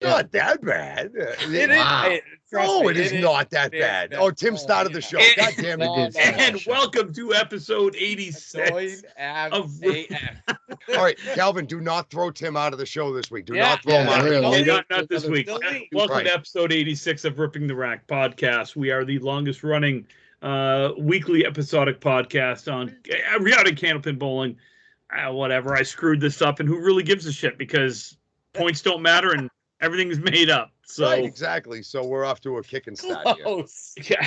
not that bad. It is not that bad. Oh, Tim started the show. God damn it. And welcome to episode 86 of All right, Calvin, do not throw Tim out of the show this week. Do not throw him out. Really? Not this week. Welcome to episode 86 of Ripping the Rack podcast. We are the longest running weekly episodic podcast on regarding Candlepin Bowling. Whatever, I screwed this up, and who really gives a shit, because points don't matter and everything is made up. So right, exactly. So we're off to a kicking start here. Yeah.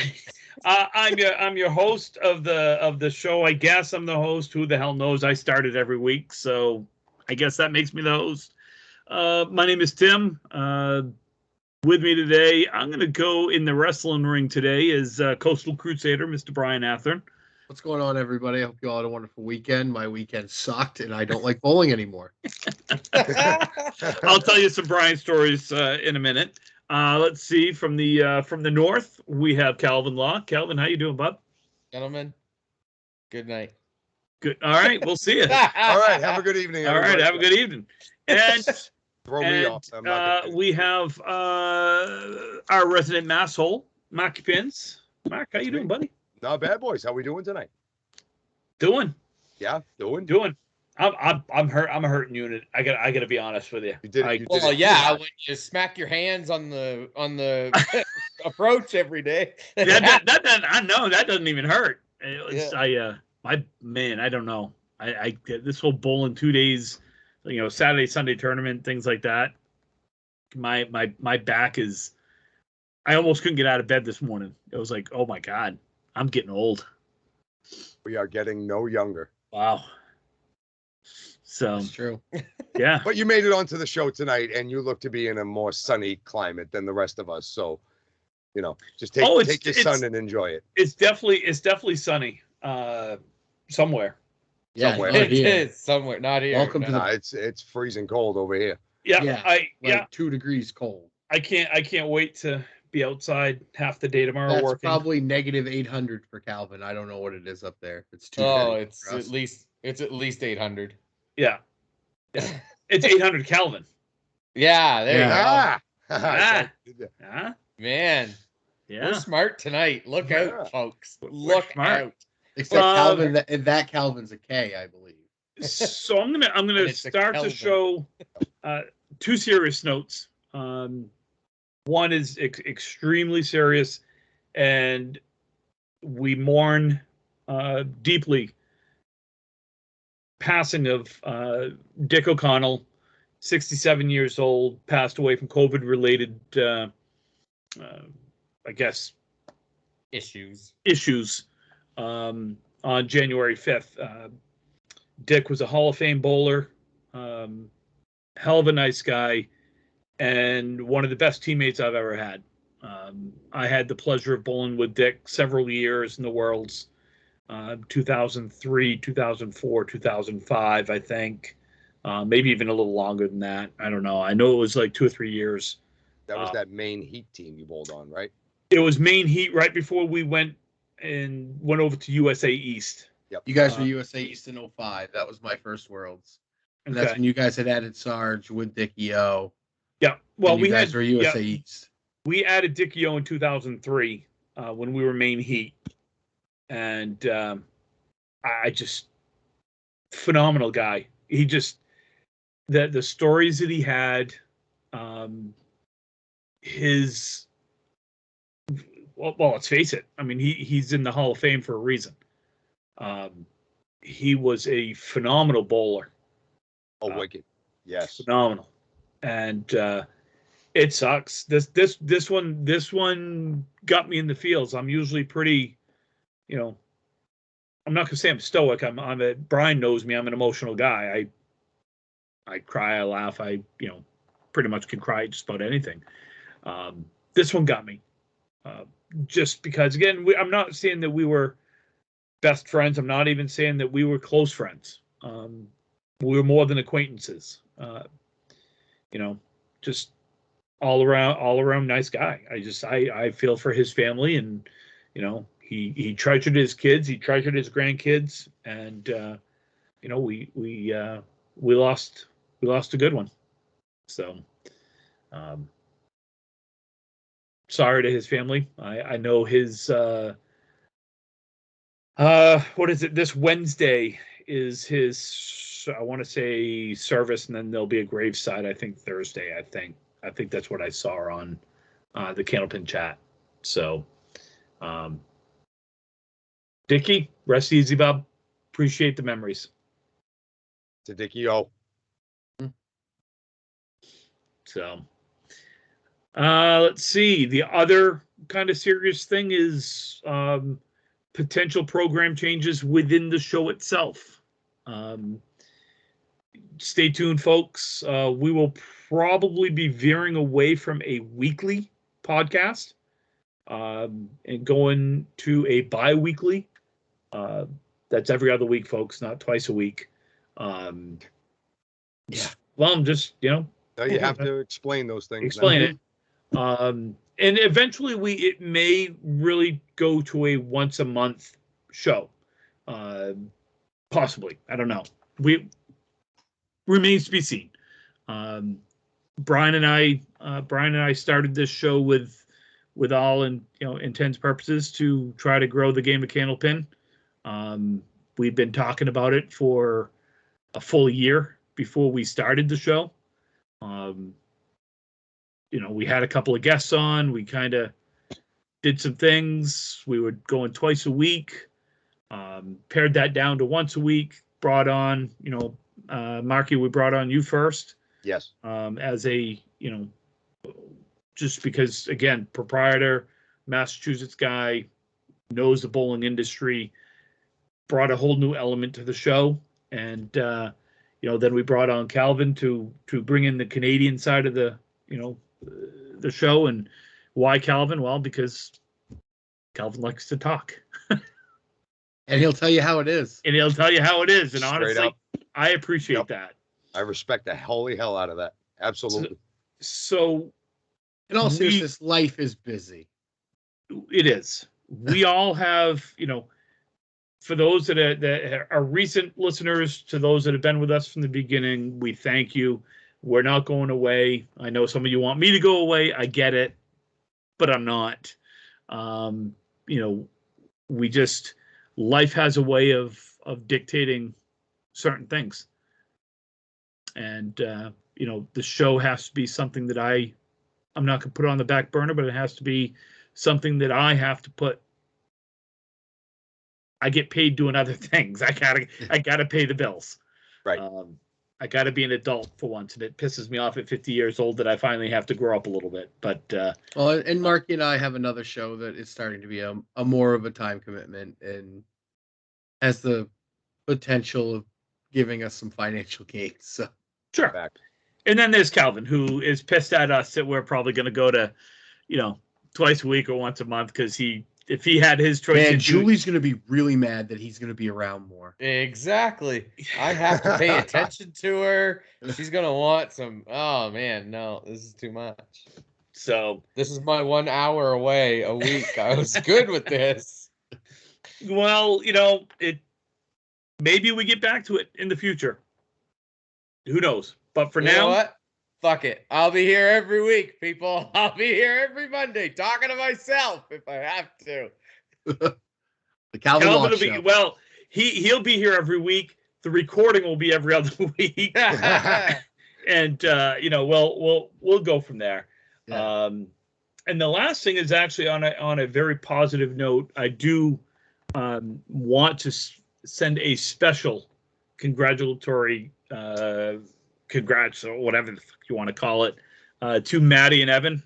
I'm your host of the show. I guess I'm the host. Who the hell knows? I started every week, so I guess that makes me the host. My name is Tim. With me today, I'm going to go in the wrestling ring today is Coastal Crusader, Mr. Brian Athern. What's going on, everybody? I hope you all had a wonderful weekend. My weekend sucked, and I don't like bowling anymore. I'll tell you some Brian stories in a minute. Let's see. From the north, we have Calvin Law. Calvin, how you doing, bud? Gentlemen, good night. Good. All right, we'll see you. All right, have a good evening. All right, have a good evening. And me off. We have our resident masshole, Mark Pins. Mark, how you doing, buddy? Not bad, boys. How we doing tonight? Doing. Yeah, doing. I'm hurt. I'm a hurting unit. I gotta be honest with you. You did it. When you smack your hands on the approach every day. I know that doesn't even hurt. I don't know. I this whole bowling 2 days, Saturday, Sunday tournament, things like that. My back is. I almost couldn't get out of bed this morning. It was like, oh my God, I'm getting old. We are getting no younger. Wow. So that's true. Yeah. But you made it onto the show tonight, and you look to be in a more sunny climate than the rest of us. So, just take your sun and enjoy it. It's definitely sunny. Somewhere. Yeah, somewhere. It is somewhere, not here. Welcome to it's freezing cold over here. Yeah. 2 degrees cold. I can't wait to be outside half the day tomorrow. That's working. Probably negative 800 for Calvin. I don't know what it is up there. It's too. It's at least 800. Yeah. It's 800 Kelvin. Yeah, there you go. Man. Yeah. We're smart tonight. Look out, folks. Look out. Except Calvin, that Calvin's a K, I believe. So I'm gonna start the show. 2 serious notes. One is extremely serious, and we mourn deeply passing of Dick O'Connell, 67 years old, passed away from COVID-related, I guess, issues. On January 5th. Dick was a Hall of Fame bowler, hell of a nice guy, and one of the best teammates I've ever had. I had the pleasure of bowling with Dick several years in the Worlds, 2003, 2004, 2005, I think. Maybe even a little longer than that. I don't know. I know it was like 2 or 3 years. That was that Maine Heat team you bowled on, right? It was Maine Heat right before we went over to USA East. Yep. You guys were USA East in 05. That was my first Worlds. And that's when you guys had added Sarge with Dickie O. Yeah. Well, you guys were USA East. We added Dickie O in 2003 when we were Maine Heat. And I just, phenomenal guy. He just, the stories that he had, well, let's face it. I mean, he's in the Hall of Fame for a reason. He was a phenomenal bowler. Oh, wicked. Yes. Phenomenal. And it sucks. This one got me in the feels. I'm usually pretty, I'm not gonna say I'm stoic. Brian knows me. I'm an emotional guy. I cry, I laugh. I pretty much can cry just about anything. This one got me. Just because, again, I'm not saying that we were best friends. I'm not even saying that we were close friends. We were more than acquaintances. Just all around nice guy. I feel for his family, and he treasured his kids, he treasured his grandkids, and we lost a good one. So Sorry to his family. I know his, what is it? This Wednesday is his, I want to say, service, and then there'll be a graveside, I think Thursday, I think that's what I saw on the Candlepin chat. So, Dickie, rest easy, Bob. Appreciate the memories. To Dickie-O. So, let's see. The other kind of serious thing is potential program changes within the show itself. Stay tuned, folks. We will probably be veering away from a weekly podcast and going to a bi-weekly. That's every other week, folks, not twice a week. Yeah. Well, I'm just, No, you have to explain those things. Explain it. And eventually it may really go to a once a month show. Possibly. I don't know. Remains to be seen. Brian and I started this show with all intents purposes to try to grow the game of Candlepin. We've been talking about it for a full year before we started the show. We had a couple of guests on. We kind of did some things. We were going twice a week. Pared that down to once a week. Brought on, Marky, we brought on you first. Yes. As a, just because, again, proprietor, Massachusetts guy, knows the bowling industry, brought a whole new element to the show. And, then we brought on Calvin to bring in the Canadian side of the show. And why Calvin? Well, because Calvin likes to talk. And he'll tell you how it is. And Straight honestly, up. I appreciate that. I respect the holy hell out of that. Absolutely. So in all seriousness, life is busy. It is. We all have, for those that are recent listeners, to those that have been with us from the beginning, we thank you. We're not going away. I know some of you want me to go away. I get it, but I'm not. Life has a way of dictating certain things. And, the show has to be something that I'm not going to put on the back burner, but it has to be something that I have to put. I get paid doing other things. I gotta pay the bills. Right. I gotta be an adult for once, and it pisses me off at 50 years old that I finally have to grow up a little bit. But and Marky and I have another show that is starting to be a more of a time commitment and has the potential of giving us some financial gains. So sure. Back. And then there's Calvin, who is pissed at us that we're probably going to go to, twice a week or once a month because if he had his choice. Man, Julie's going to be really mad that he's going to be around more. Exactly. I have to pay attention to her. She's going to want some. Oh, man, no, this is too much. So this is my 1 hour away a week. I was good with this. Well, maybe we get back to it in the future. Who knows? But for now, know what? Fuck it. I'll be here every week, people. I'll be here every Monday talking to myself if I have to. The Calvin will be, well, he'll be here every week. The recording will be every other week. And we'll go from there. Yeah. And the last thing is actually on a very positive note. I do want to send a special congratulatory congrats or whatever the fuck you want to call it to Maddie and Evan.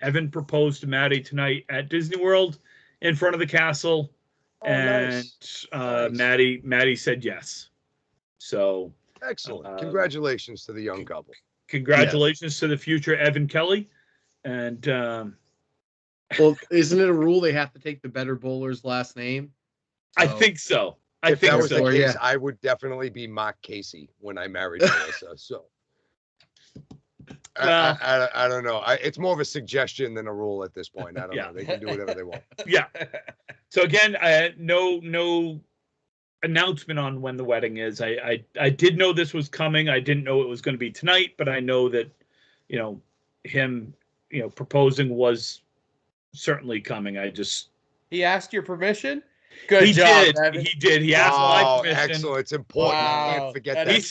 Evan proposed to Maddie tonight at Disney World in front of the castle, and nice. Maddie said yes. So excellent. Congratulations to the young couple. Congratulations to the future Evan Kelly. And well, isn't it a rule they have to take the better bowler's last name? So. I think so. If that was the case, I would definitely be Mark Casey when I married Melissa. So I don't know. It's more of a suggestion than a rule at this point. I don't know. They can do whatever they want. Yeah. So again, no announcement on when the wedding is. I did know this was coming. I didn't know it was going to be tonight, but I know that, him, proposing was certainly coming. He asked your permission? Good he job, did. Evan. He did. He asked my permission. Excellent. It's important. I Wow. can't forget That that. He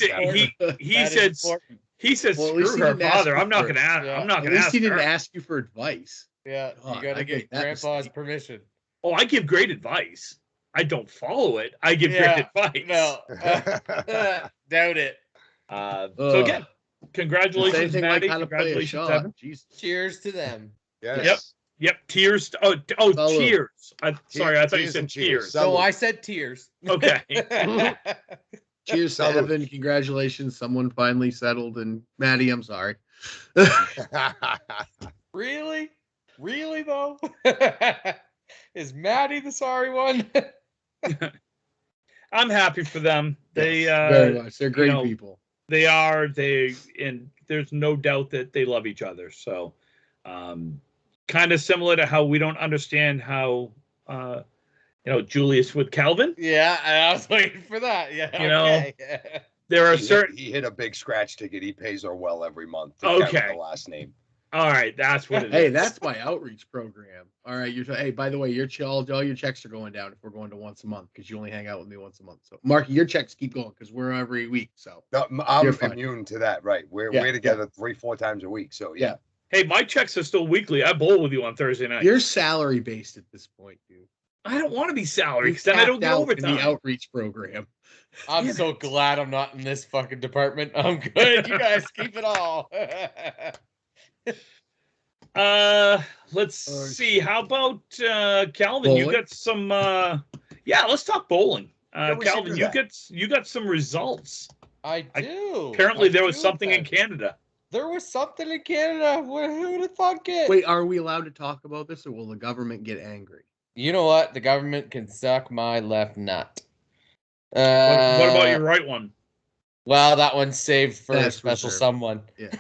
said step. he said Well, at least screw he her didn't ask father. you I'm not for- gonna ask. yeah. I'm not At gonna least ask he didn't her. ask you for advice. Yeah, God, you got I to get get that Grandpa's mistake. permission. Oh, I give great advice. I don't follow it. I give Yeah, great advice. No, doubt it. So again, congratulations, Anything like Maddie. how to play a Congratulations, shot. Evan. Jesus. Cheers to them. Yes. Yep. Tears. Oh, Salud. cheers. Sorry, I thought you Tears said and cheers. tears. Salud. No, I said tears. Okay. Cheers to Salud. Evan. Congratulations. Someone finally settled. And Maddie, I'm sorry. Really? Really, though? Is Maddie the sorry one? I'm happy for them. They Very much. They're great people. They are. And there's no doubt that they love each other. So, kind of similar to how we don't understand how, Julius with Calvin. Yeah, I was waiting for that. Yeah, okay. There are he hit a big scratch ticket. He pays her well every month. Okay. The last name. All right, that's what it is. Hey, that's my outreach program. All right, hey, by the way, all your checks are going down if we're going to once a month because you only hang out with me once a month. So, Marky, your checks keep going because we're every week. So, No, I'm immune to that. Right, we're together 3-4 times a week. So yeah. Hey, my checks are still weekly. I bowl with you on Thursday night. You're salary based at this point, dude. I don't want to be salary because then I don't get overtime. In the outreach program. I'm so glad I'm not in this fucking department. I'm good. You guys keep it all. Let's see. How about Calvin? Bowling? You got some let's talk bowling. we should Calvin, do you got some results. I do. Apparently there was something in Canada. There was something in Canada. Who would have thought it? Wait, are we allowed to talk about this or will the government get angry? You know what? The government can suck my left nut. What about your right one? Well, that one's saved for That's a special reserved. someone. Yeah.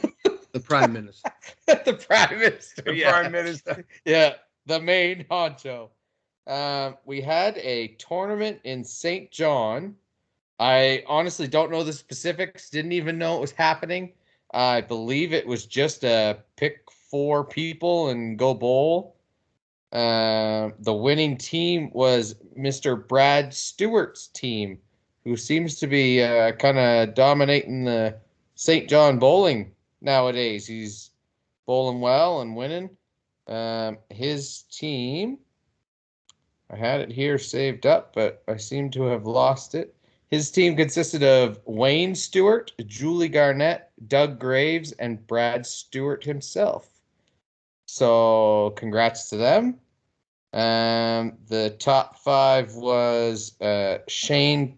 The Prime Minister. The Prime Minister. Prime Minister. Yeah, the main honcho. We had a tournament in St. John. I honestly don't know the specifics. Didn't even know it was happening. I believe it was just a pick 4 people and go bowl. The winning team was Mr. Brad Stewart's team, who seems to be kind of dominating the St. John bowling nowadays. He's bowling well and winning. His team, I had it here saved up, but I seem to have lost it. His team consisted of Wayne Stewart, Julie Garnett, Doug Graves, and Brad Stewart himself. So congrats to them. The top 5 was Shane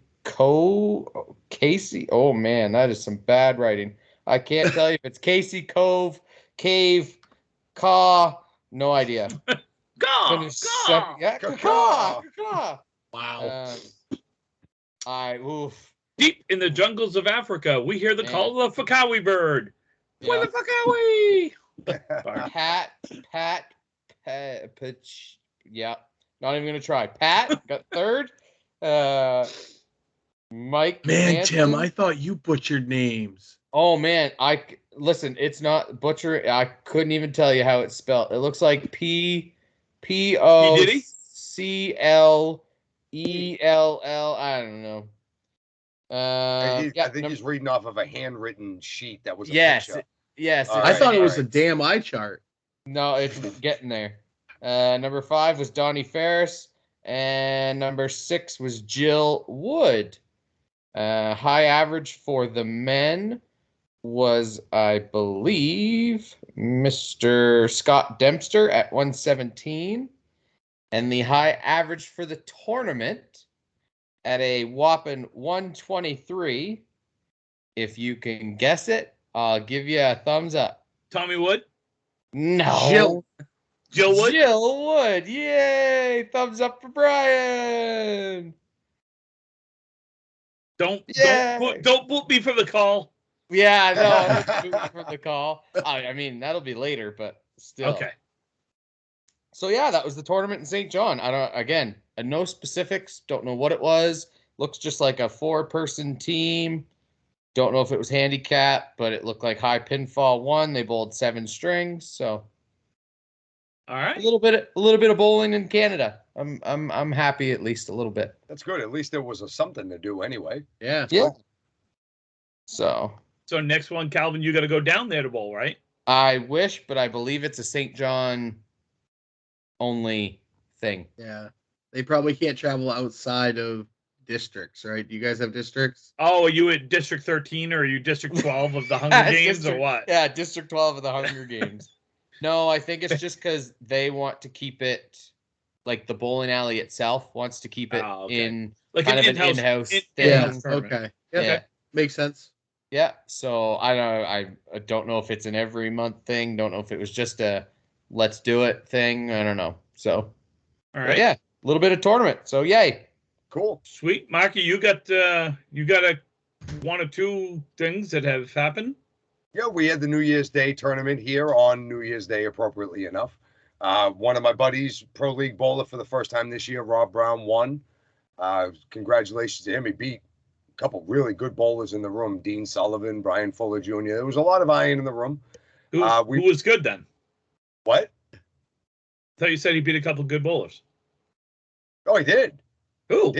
Casey. Oh man, that is some bad writing. I can't tell you if it's Casey, Cove, Cave, Caw. No idea. Caw. Wow. Deep in the jungles of Africa, we hear the call of the Fakawi bird. Yeah. Where the Fakawi? Pat, yeah, not even gonna try. Pat got 3rd. Mike. Man, Manson. Tim, I thought you butchered names. Oh man, listen. It's not butcher. I couldn't even tell you how it's spelled. It looks like POCLELL. I don't know. I think he's reading off of a handwritten sheet that was a picture. Yes. All I thought it was right. a damn eye chart. No, it's getting there. Number 5 was Donnie Ferris, and number 6 was Jill Wood. High average for the men was, I believe, Mr. Scott Dempster at 117. And the high average for the tournament at a whopping 123. If you can guess it, I'll give you a thumbs up. Tommy Wood? No. Jill Wood? Jill Wood. Yay. Thumbs up for Brian. Don't boot me for the call. Yeah, no, for the call. I mean, that'll be later, but still. Okay. So yeah, that was the tournament in St. John. No specifics. Don't know what it was. Looks just like a 4-person team. Don't know if it was handicap, but it looked like high pinfall won. They bowled 7 strings, so all right. a little bit of bowling in Canada. I'm happy at least a little bit. That's good. At least there was something to do anyway. Yeah. Yeah. So next one, Calvin, you got to go down there to bowl, right? I wish, but I believe it's a St. John only thing. Yeah. They probably can't travel outside of districts, right? Do you guys have districts? Oh, are you at District 13 or are you District 12 of the Hunger Games or what? Yeah, District 12 of the Hunger Games. No, I think it's just because they want to keep it, like the bowling alley itself wants to keep it in like kind an of an in-house thing. Yeah. Okay. Yeah. Yeah. Makes sense. Yeah. So I don't know if it's an every month thing. Don't know if it was just a let's do it thing. I don't know. So, all right. Yeah, a little bit of tournament. So yay. Cool. Sweet. Marky, you got one or two things that have happened? Yeah, we had the New Year's Day tournament here on New Year's Day, appropriately enough. One of my buddies, Pro League bowler for the first time this year, Rob Brown, won. Congratulations to him. He beat a couple really good bowlers in the room, Dean Sullivan, Brian Fuller Jr. There was a lot of iron in the room. Who was good then? What? I thought you said he beat a couple good bowlers. Oh, he did. Who? He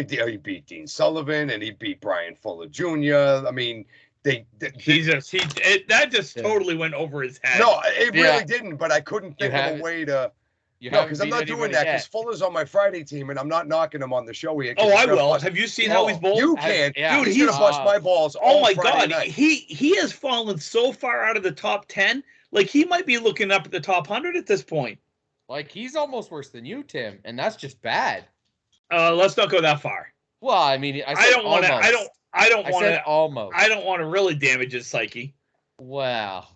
did. He beat Dean Sullivan and he beat Brian Fuller Jr. I mean, that just totally went over his head. No, it really didn't, but I couldn't think of a way to. No, because I'm not doing that, because Fuller's on my Friday team, and I'm not knocking him on the show here. Oh, I will. Have you seen how he's bowled? You can. Dude, he's going to bust my balls all my Friday God. night. He has fallen so far out of the top 10. Like, he might be looking up at the top 100 at this point. Like, he's almost worse than you, Tim, and that's just bad. Let's not go that far. Well, I mean, I don't want to really damage his psyche. Wow.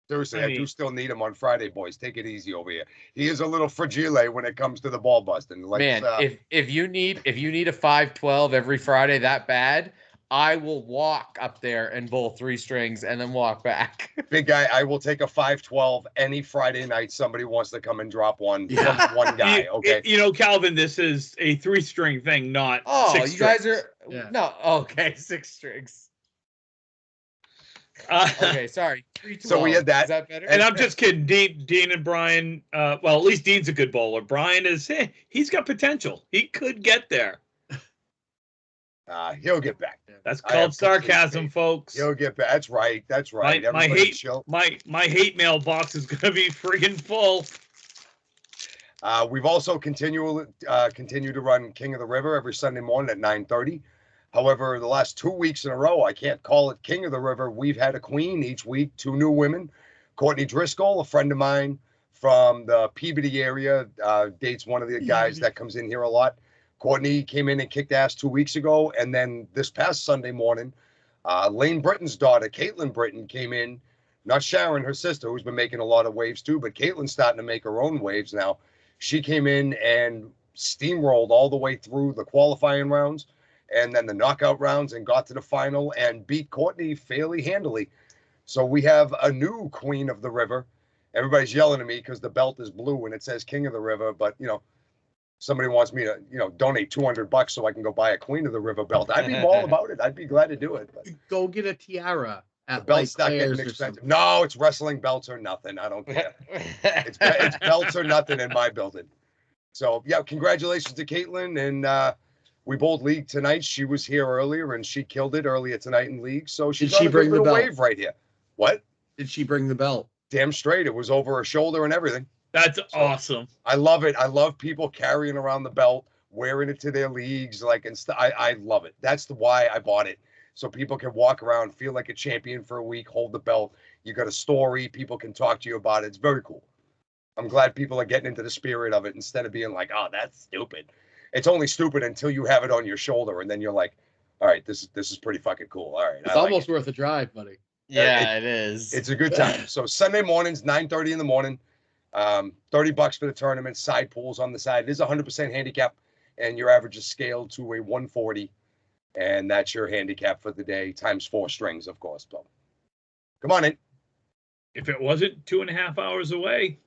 Seriously, I do still need him on Friday, boys. Take it easy over here. He is a little fragile when it comes to the ball busting. Like, man, if you need a 5-12 every Friday that bad, I will walk up there and bowl 3 strings and then walk back. Big guy, I will take a 5-12 any Friday night. Somebody wants to come and drop one guy. Okay. Calvin, this is a 3-string thing, not 6 strings. Guys are no. Okay, 6 strings. Okay, sorry. 3-12. So we had that. Is that better? And I'm just kidding. Dean and Brian. Well, at least Dean's a good bowler. Brian he's got potential. He could get there. He'll get back. That's called sarcasm, folks. He'll get back. That's right. My hate mailbox is gonna be friggin' full. We've also continued to run King of the River every Sunday morning at 9:30. However, the last 2 weeks in a row, I can't call it King of the River. We've had a queen each week, 2 new women. Courtney Driscoll, a friend of mine from the Peabody area, dates one of the guys that comes in here a lot. Courtney came in and kicked ass 2 weeks ago. And then this past Sunday morning, Lane Britton's daughter, Caitlin Britton, came in. Not Sharon, her sister, who's been making a lot of waves too, but Caitlin's starting to make her own waves now. She came in and steamrolled all the way through the qualifying rounds and then the knockout rounds and got to the final and beat Courtney fairly handily. So we have a new queen of the river. Everybody's yelling at me because the belt is blue and it says King of the River, but somebody wants me to, donate $200 so I can go buy a Queen of the River belt. I'd be all about it. I'd be glad to do it. But go get a tiara. The belt's not getting expensive. No, it's wrestling belts or nothing. I don't care. it's belts or nothing in my building. So yeah, congratulations to Caitlin. And we bowled league tonight. She was here earlier and she killed it earlier tonight in league. So she's on a good little wave right here. What? Did she bring the belt? Damn straight. It was over her shoulder and everything. That's awesome. I love it. I love people carrying around the belt, wearing it to their leagues, I love it. That's why I bought it. So people can walk around, feel like a champion for a week, hold the belt. You got a story, people can talk to you about it. It's very cool. I'm glad people are getting into the spirit of it instead of being like, oh, that's stupid. It's only stupid until you have it on your shoulder and then you're like, all right, this is pretty fucking cool. All right. It's almost worth a drive, buddy. Yeah, it is. It's a good time. So Sunday mornings, 9:30 in the morning. $30 for the tournament, side pools on the side. It is 100% handicap, and your average is scaled to a 140, and that's your handicap for the day, times 4 strings, of course. So, come on in. If it wasn't 2.5 hours away,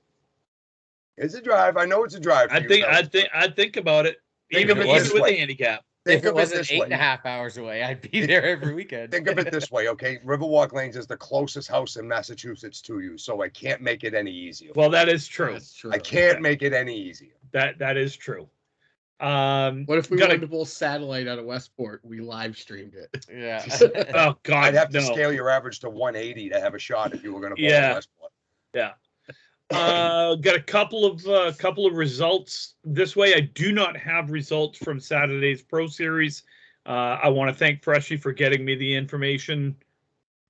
it's a drive. I know it's a drive. I think about it. Even with the handicap. Think if it of it wasn't this eight way. and a half hours away, I'd be there every weekend. Think of it this way, okay? Riverwalk Lanes is the closest house in Massachusetts to you, so I can't make it any easier. Well, that is true. That's true. I can't make it any easier. That is true. What if we gotta- wanted to bowl satellite out of Westport? We live streamed it. Yeah. Oh God, I'd have to no. scale your average to 180 to have a shot if you were going to bowl Yeah. in Westport. Yeah. Got a couple of results this way. I do not have results from Saturday's Pro Series. I want to thank Freshie for getting me the information.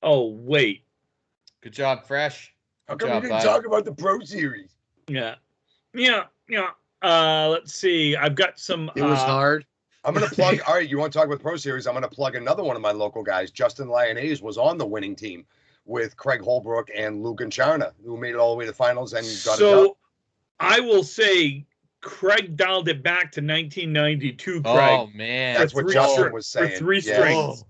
Oh wait, Good job, Fresh. How Good come job, you didn't bud. talk about the Pro Series? yeah. Let's see. I've got some. It was hard. I'm going to plug. All right, you want to talk about the Pro Series? I'm going to plug another one of my local guys. Justin Lyonnaise was on the winning team with Craig Holbrook and Lou Gonchana, who made it all the way to the finals and got it done. So I will say Craig dialed it back to 1992. Craig. Oh man, That's what three Justin string- was for saying. three Yeah. strings.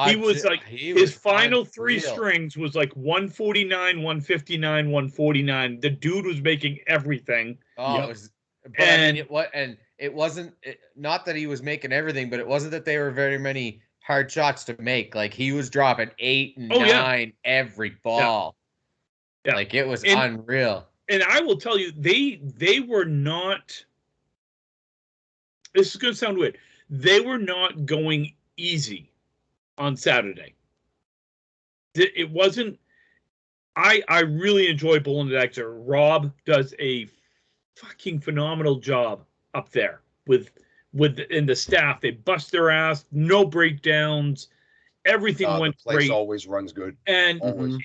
He was like his final three unreal. strings was like 149, 159, 149. The dude was making everything. Oh, Yep. it was, but I And- mean, it wasn't not that he was making everything, but it wasn't that they were very many hard shots to make. Like he was dropping 8 and Oh, yeah. 9 every ball. Yeah. Like it was And- unreal. And I will tell you, they were not. This is going to sound weird. They were not going easy on Saturday. It wasn't. I really enjoy bowling at Exeter. Rob does a fucking phenomenal job up there with in the staff. They bust their ass, no breakdowns, everything The went place great. always runs good. And Always.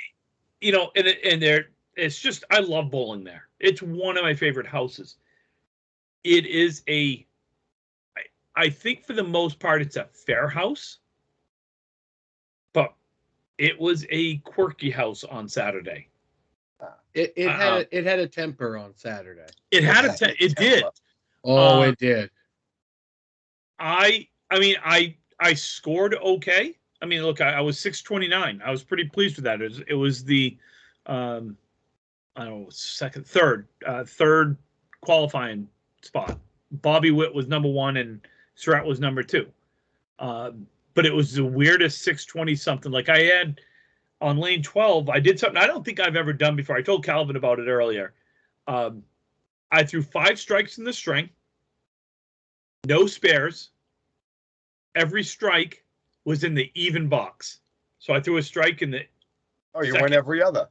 you know, and there, it's just I love bowling there. It's one of my favorite houses. It is I think for the most part it's a fair house, but it was a quirky house on Saturday. It had a temper on Saturday. It had it did. Oh, it did. I mean I scored okay. I mean, look, I was 629. I was pretty pleased with that. It was the I don't know, third qualifying spot. Bobby Witt was number 1 and Surratt was number 2. But it was the weirdest 620 something. Like I had on lane 12, I did something I don't think I've ever done before. I told Calvin about it earlier. I threw 5 strikes in the string, no spares. Every strike was in the even box. So I threw a strike in the Oh, you second. went every other.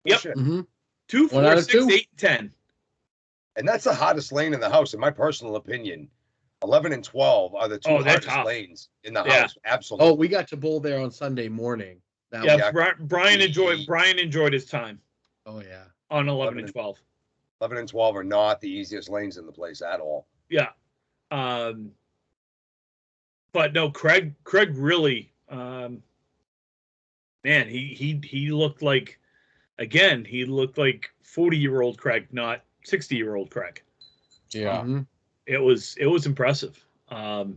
Yep. Bullshit. Mm-hmm. 2, 1 4, out of 6, 2. 8, 10. And that's the hottest lane in the house, in my personal opinion. 11 and 12 are the 2 Oh, they're hottest tough. lanes in the Yeah. house. Absolutely. Oh, we got to bowl there on Sunday morning. That Yeah, was, Brian enjoyed his time oh yeah. on 11 11 and 12. 11 and 12 are not the easiest lanes in the place at all. Yeah. But no, Craig really, man, he looked like, again, he looked like 40-year-old Craig, not 60-year-old Craig. Yeah. Mhm. It was impressive. But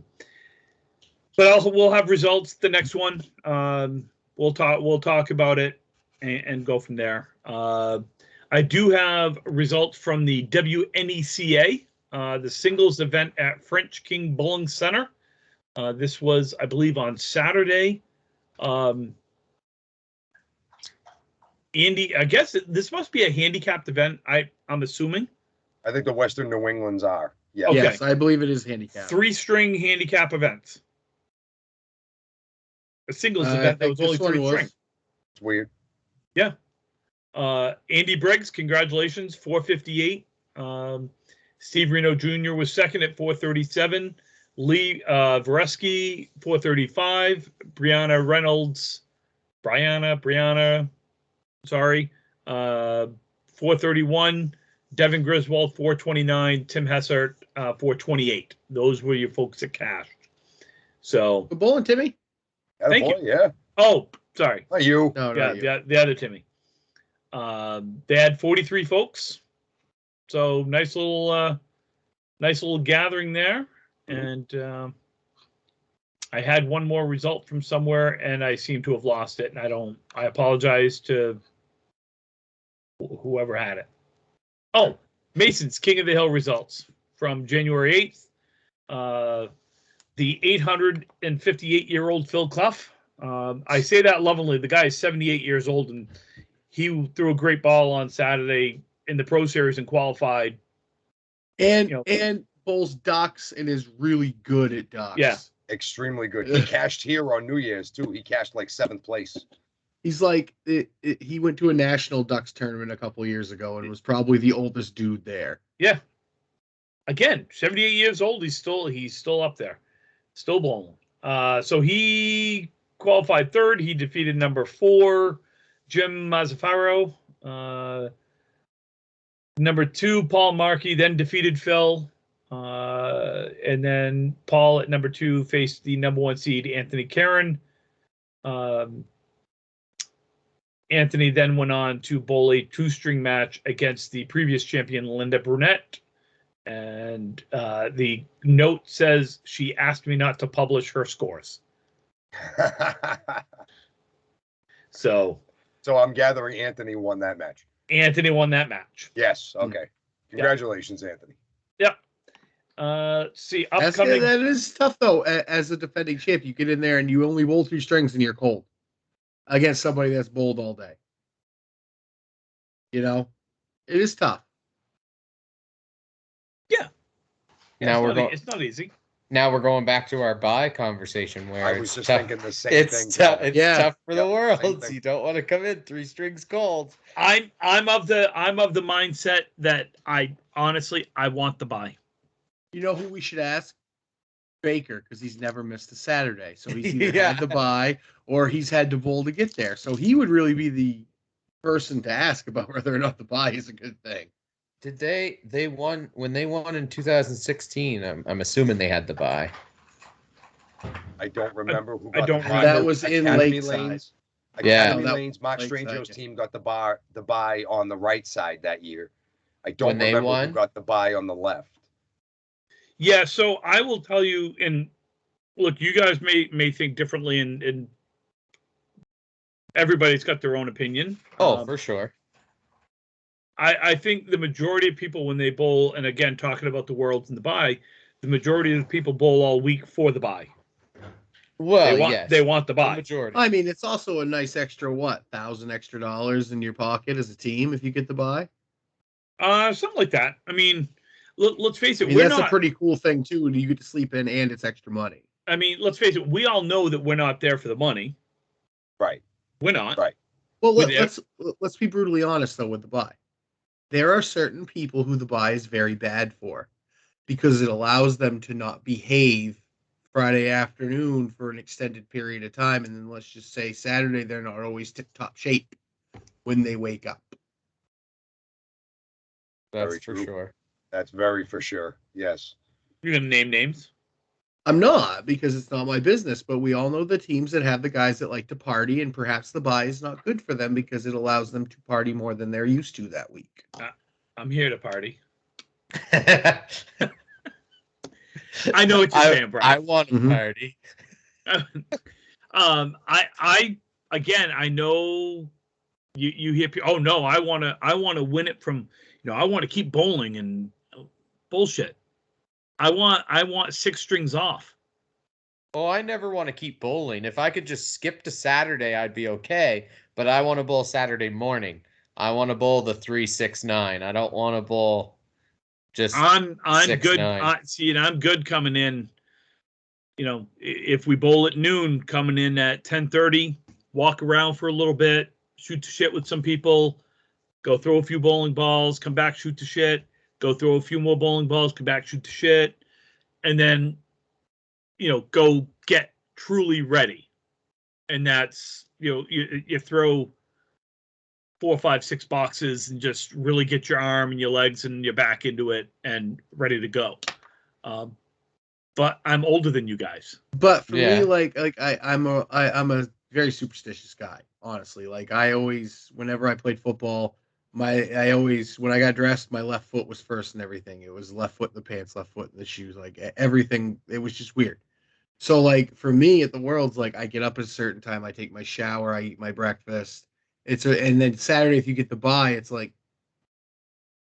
we'll have results the next one. We'll talk about it and go from there. I do have results from the WNECA, the singles event at French King Bowling Center. This was, I believe, on Saturday. Andy, I guess this must be a handicapped event. I'm assuming. I think the Western New Englands are. Yeah. Okay. Yes, I believe it is handicapped. 3-string handicap events. A singles I event that think was only this one 3 was. string. It's weird. Andy Briggs, congratulations, 458. Steve Reno Jr. was second at 437. Lee Vareski, 435. Brianna, 431. Devin Griswold, 429. Tim Hessert, 428. Those were your folks that cashed. So, Good bowling, Timmy. Thank Attaboy, yeah. oh, sorry. Not you. No, Yeah, no, the other Timmy. They had 43 folks, so nice little gathering there. And I had one more result from somewhere, and I seem to have lost it. And I apologize to whoever had it. Oh, Mason's King of the Hill results from January 8th. the 858-year-old Phil Clough. I say that lovingly. The guy is 78 years old, and he threw a great ball on Saturday in the Pro Series and qualified. And You know. and bowls ducks and is really good at ducks. Yeah. Extremely good. He cashed here on New Year's too. He cashed like 7th place. He's like he went to a national ducks tournament a couple years ago and was probably the oldest dude there. Yeah. Again, 78 years old. He's still up there, still bowling. So he qualified third. He defeated number 4, Jim Mazzafaro. Number 2, Paul Markey, then defeated Phil. And then Paul at number 2 faced the number 1 seed, Anthony Caron. Anthony then went on to bowl a 2-string match against the previous champion, Linda Brunette. And the note says she asked me not to publish her scores. So I'm gathering Anthony won that match. Anthony won that match. Yes. Okay. Congratulations, Anthony. Yep. See, upcoming. That is tough though. As a defending champ, you get in there and you only bowl 2 strings and you're cold against somebody that's bowled all day. You know, it is tough. Yeah. Now it's not easy. Now we're going back to our buy conversation where I was just thinking the same thing. It's tough for the worlds. You don't want to come in 3 strings cold. I'm of the mindset that I want the buy. You know who we should ask? Baker, because he's never missed a Saturday. So he's either had the buy or he's had to bowl to get there. So he would really be the person to ask about whether or not the buy is a good thing. Did they won when they won in 2016? I'm assuming they had the buy. I don't remember who I got don't the remember. buy. That was in Academy Lakeside. Lanes. Yeah. Academy No, that Lanes. Mark Lakeside, Strangeo's yeah. team got the buy on the right side that year. I don't When they remember won? who got the buy on the left. Yeah, so I will tell you, and look, you guys may think differently, and everybody's got their own opinion. Oh, for sure. I think the majority of people when they bowl, and again talking about the worlds and the buy, the majority of the people bowl all week for the buy. Well, they want the the buy. majority. I mean, it's also a nice extra $1,000 extra in your pocket as a team if you get the buy. Something like that. I mean, let's face it, I mean, we're that's not. a pretty cool thing too. You get to sleep in and it's extra money. I mean, let's face it, we all know that we're not there for the money. Right. We're not. Right. Well, With let's be brutally honest though with the buy. There are certain people who the buy is very bad for because it allows them to not behave Friday afternoon for an extended period of time. And then let's just say Saturday, they're not always tip-top shape when they wake up. That's Very for true. sure. That's very for sure. Yes. You're gonna name names. I'm not because it's not my business, but we all know the teams that have the guys that like to party, and perhaps the buy is not good for them because it allows them to party more than they're used to that week. I'm here to party. I know what you're saying, Brian. I want a party. I know you hear people, oh no, I want to win it from, I want to keep bowling and bullshit. I want 6 strings off. Oh, I never want to keep bowling. If I could just skip to Saturday, I'd be okay. But I want to bowl Saturday morning. I want to bowl the 3-6-9. I don't want to bowl just. I'm 6, good. 9. I'm good coming in. If we bowl at noon, coming in at 10:30, walk around for a little bit, shoot the shit with some people, go throw a few bowling balls, come back, shoot the shit, go throw a few more bowling balls, come back, shoot the shit, and then, go get truly ready. And that's, you throw 4, 5, 6 boxes and just really get your arm and your legs and your back into it and ready to go. But I'm older than you guys. But for me, I'm a very superstitious guy, honestly. Like I always, whenever I played football, when I got dressed, my left foot was first and everything. It was left foot in the pants, left foot in the shoes, like everything. It was just weird. So like for me at the Worlds, like I get up at a certain time, I take my shower, I eat my breakfast. And then Saturday, if you get the buy, it's like,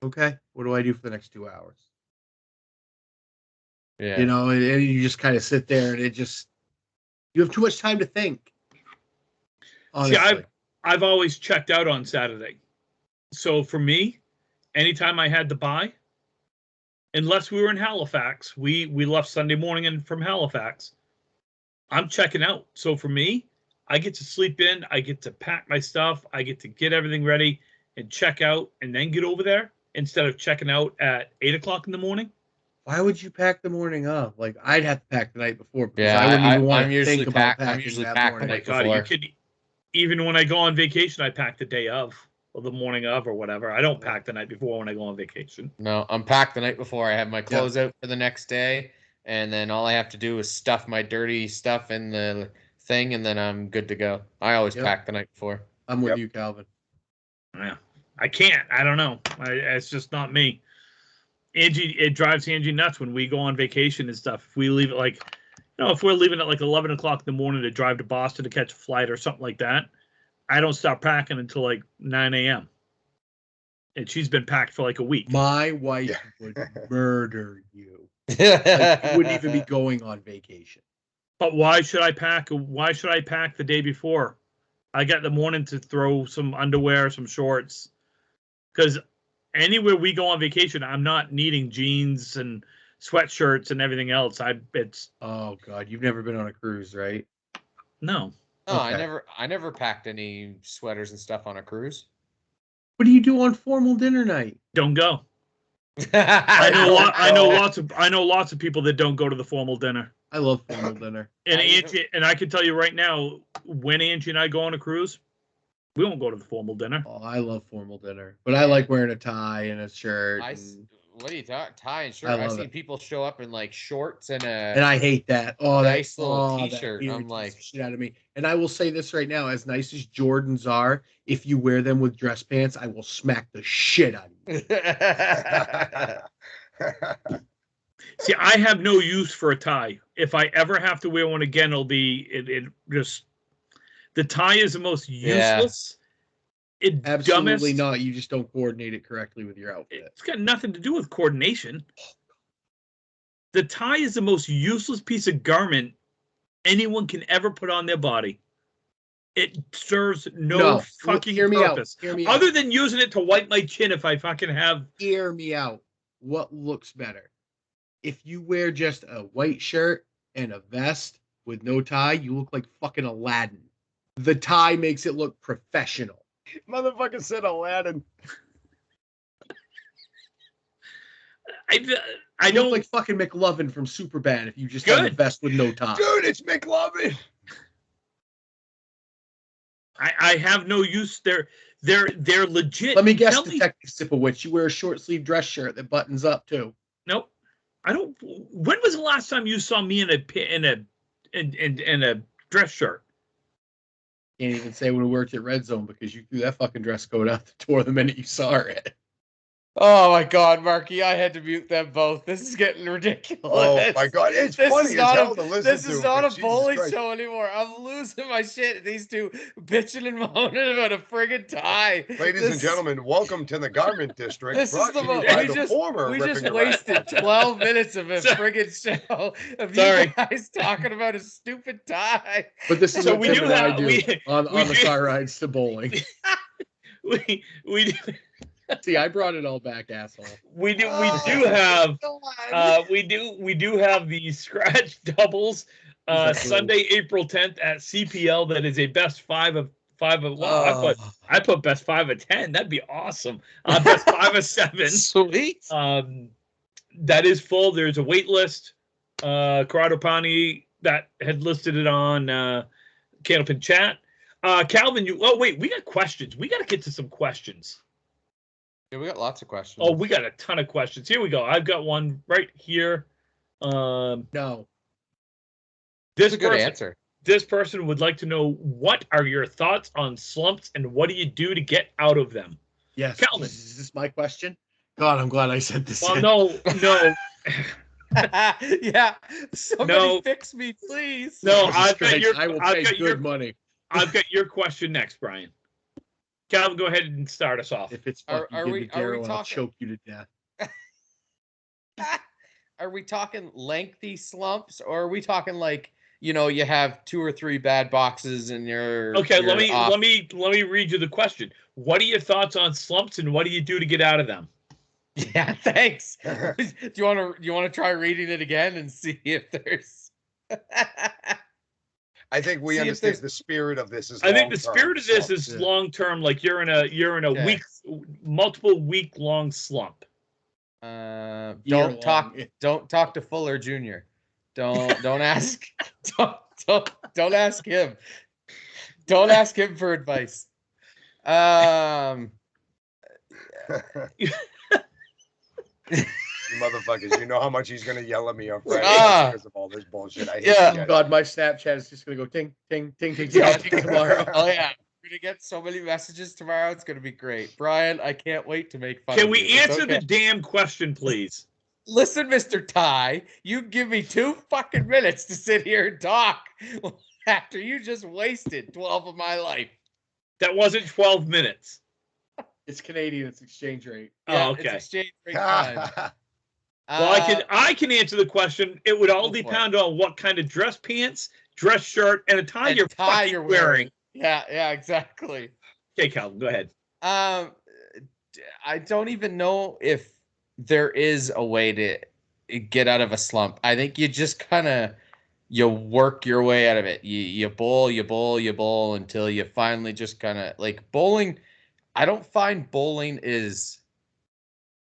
okay, what do I do for the next 2 hours? Yeah. You know, and you just kind of sit there and you have too much time to think. Honestly. See, I've always checked out on Saturday. So for me, anytime I had to buy, unless we were in Halifax, we left Sunday morning and from Halifax, I'm checking out. So for me, I get to sleep in, I get to pack my stuff, I get to get everything ready and check out and then get over there instead of checking out at 8:00 in the morning. Why would you pack the morning of? Like, I'd have to pack the night before because Yeah, I wouldn't even want I'm to usually think about I'm packing usually that packed the morning. night God, before. you could, even when I go on vacation, I pack the day of or the morning of or whatever. I don't pack the night before when I go on vacation. No, I'm packed the night before. I have my clothes out for the next day, and then all I have to do is stuff my dirty stuff in the thing, and then I'm good to go. I always pack the night before. I'm with you, Calvin. Yeah, I can't. I don't know. It's just not me. Angie, it drives Angie nuts when we go on vacation and stuff. If we leave it like, if we're leaving at like 11:00 in the morning to drive to Boston to catch a flight or something like that, I don't stop packing until like 9 a.m. And she's been packed for like a week. My wife would murder you. Like, you wouldn't even be going on vacation. But why should I pack? Why should I pack the day before? I got the morning to throw some underwear, some shorts. Because anywhere we go on vacation, I'm not needing jeans and sweatshirts and everything else. Oh God, you've never been on a cruise, right? No. No, Okay. I never packed any sweaters and stuff on a cruise. What do you do on formal dinner night? Don't go. I know lots of people that don't go to the formal dinner. I love formal dinner. And Angie, and I can tell you right now, when Angie and I go on a cruise, we won't go to the formal dinner. Oh, I love formal dinner, but I like wearing a tie and a shirt. What are you talking? Tie and shirt. I've seen people show up in like shorts and I hate that. Oh, nice little t-shirt. I'm like, shit out of me. And I will say this right now: as nice as Jordans are, if you wear them with dress pants, I will smack the shit out of you. See, I have no use for a tie. If I ever have to wear one again, it'll be it just the tie is the most useless. Absolutely not. You just don't coordinate it correctly with your outfit. It's got nothing to do with coordination. The tie is the most useless piece of garment anyone can ever put on their body. It serves no fucking purpose. Hear me other out. than using it to wipe my chin if I fucking have. Hear me out. What looks better? If you wear just a white shirt and a vest with no tie, you look like fucking Aladdin. The tie makes it look professional. Motherfucker said Aladdin. I don't like fucking McLovin from Superbad if you just have a vest with no tie. Dude, it's McLovin. I have no use. They're legit. Let me guess, Detective Sipowicz. You wear a short sleeve dress shirt that buttons up too. Nope. I don't. When was the last time you saw me in a dress shirt? Can't even say when we worked at Red Zone because you threw that fucking dress code out the door the minute you saw it. Oh my God, Marky, I had to mute them both. This is getting ridiculous. Oh my God, it's funny as hell to listen to. This is not a bowling show anymore. I'm losing my shit. These two bitching and moaning about a friggin' tie. Ladies and gentlemen, welcome to the Garment District. This is the most. We just wasted 12 minutes of a friggin' show of you guys talking about a stupid tie. But this is what Tim and I do on the car rides to bowling. we do. See, I brought it all back, asshole. We do have the scratch doubles Sunday, April 10th at CPL. That is a best 5 of 5 of. Wow, I put best 5 of 10. That'd be awesome. Best 5 of 7. Sweet. That is full. There's a wait list. Corrado Pani that had listed it on Candlepin chat. Calvin, we got questions. We got to get to some questions. Yeah, we got lots of questions. Oh, we got a ton of questions. Here we go. I've got one right here. No. This is a good answer. This person would like to know, what are your thoughts on slumps and what do you do to get out of them? Yes. Calvin. Is this my question? God, I'm glad I said this. Well, no. Yeah. Somebody fix me, please. No, I will pay good money. I've got your question next, Brian. Calvin, go ahead and start us off. If it's fucking I'll choke you to death. are we talking lengthy slumps, or are we talking like, you have 2 or 3 bad boxes and you're Okay, you're off? let me read you the question. What are your thoughts on slumps, and what do you do to get out of them? Yeah, thanks. Do you want to try reading it again and see if there's I think we See if understand there's- the spirit of this is I think the long-term spirit of this slumps. is long term, like you're in a Okay. multiple week long slump. don't Year-long. talk to Fuller Jr. Don't ask don't ask him. Don't ask him for advice. You motherfuckers, you know how much he's gonna yell at me on Friday Ah. because of all this bullshit. I hate Yeah. you Oh guys. God, my Snapchat is just gonna go ting, ting, ting, ting, ting, Yeah. ting tomorrow. Oh yeah, we're gonna get so many messages tomorrow. It's gonna be great. Brian, I can't wait to make fun Can of we you. It's answer okay. the damn question, please? Listen, Mr. Ty, you give me 2 fucking minutes to sit here and talk after you just wasted 12 of my life. That wasn't 12 minutes. It's Canadian. It's exchange rate. Yeah, Oh, it's okay. exchange rate time. Well, I can answer the question. It would all Go for it. depend on what kind of dress pants, dress shirt, and a tie And you're tie fucking you're wearing. Yeah, exactly. Okay, Calvin, go ahead. I don't even know if there is a way to get out of a slump. I think you just kind of work your way out of it. You bowl until you finally just kind of like bowling. I don't find bowling is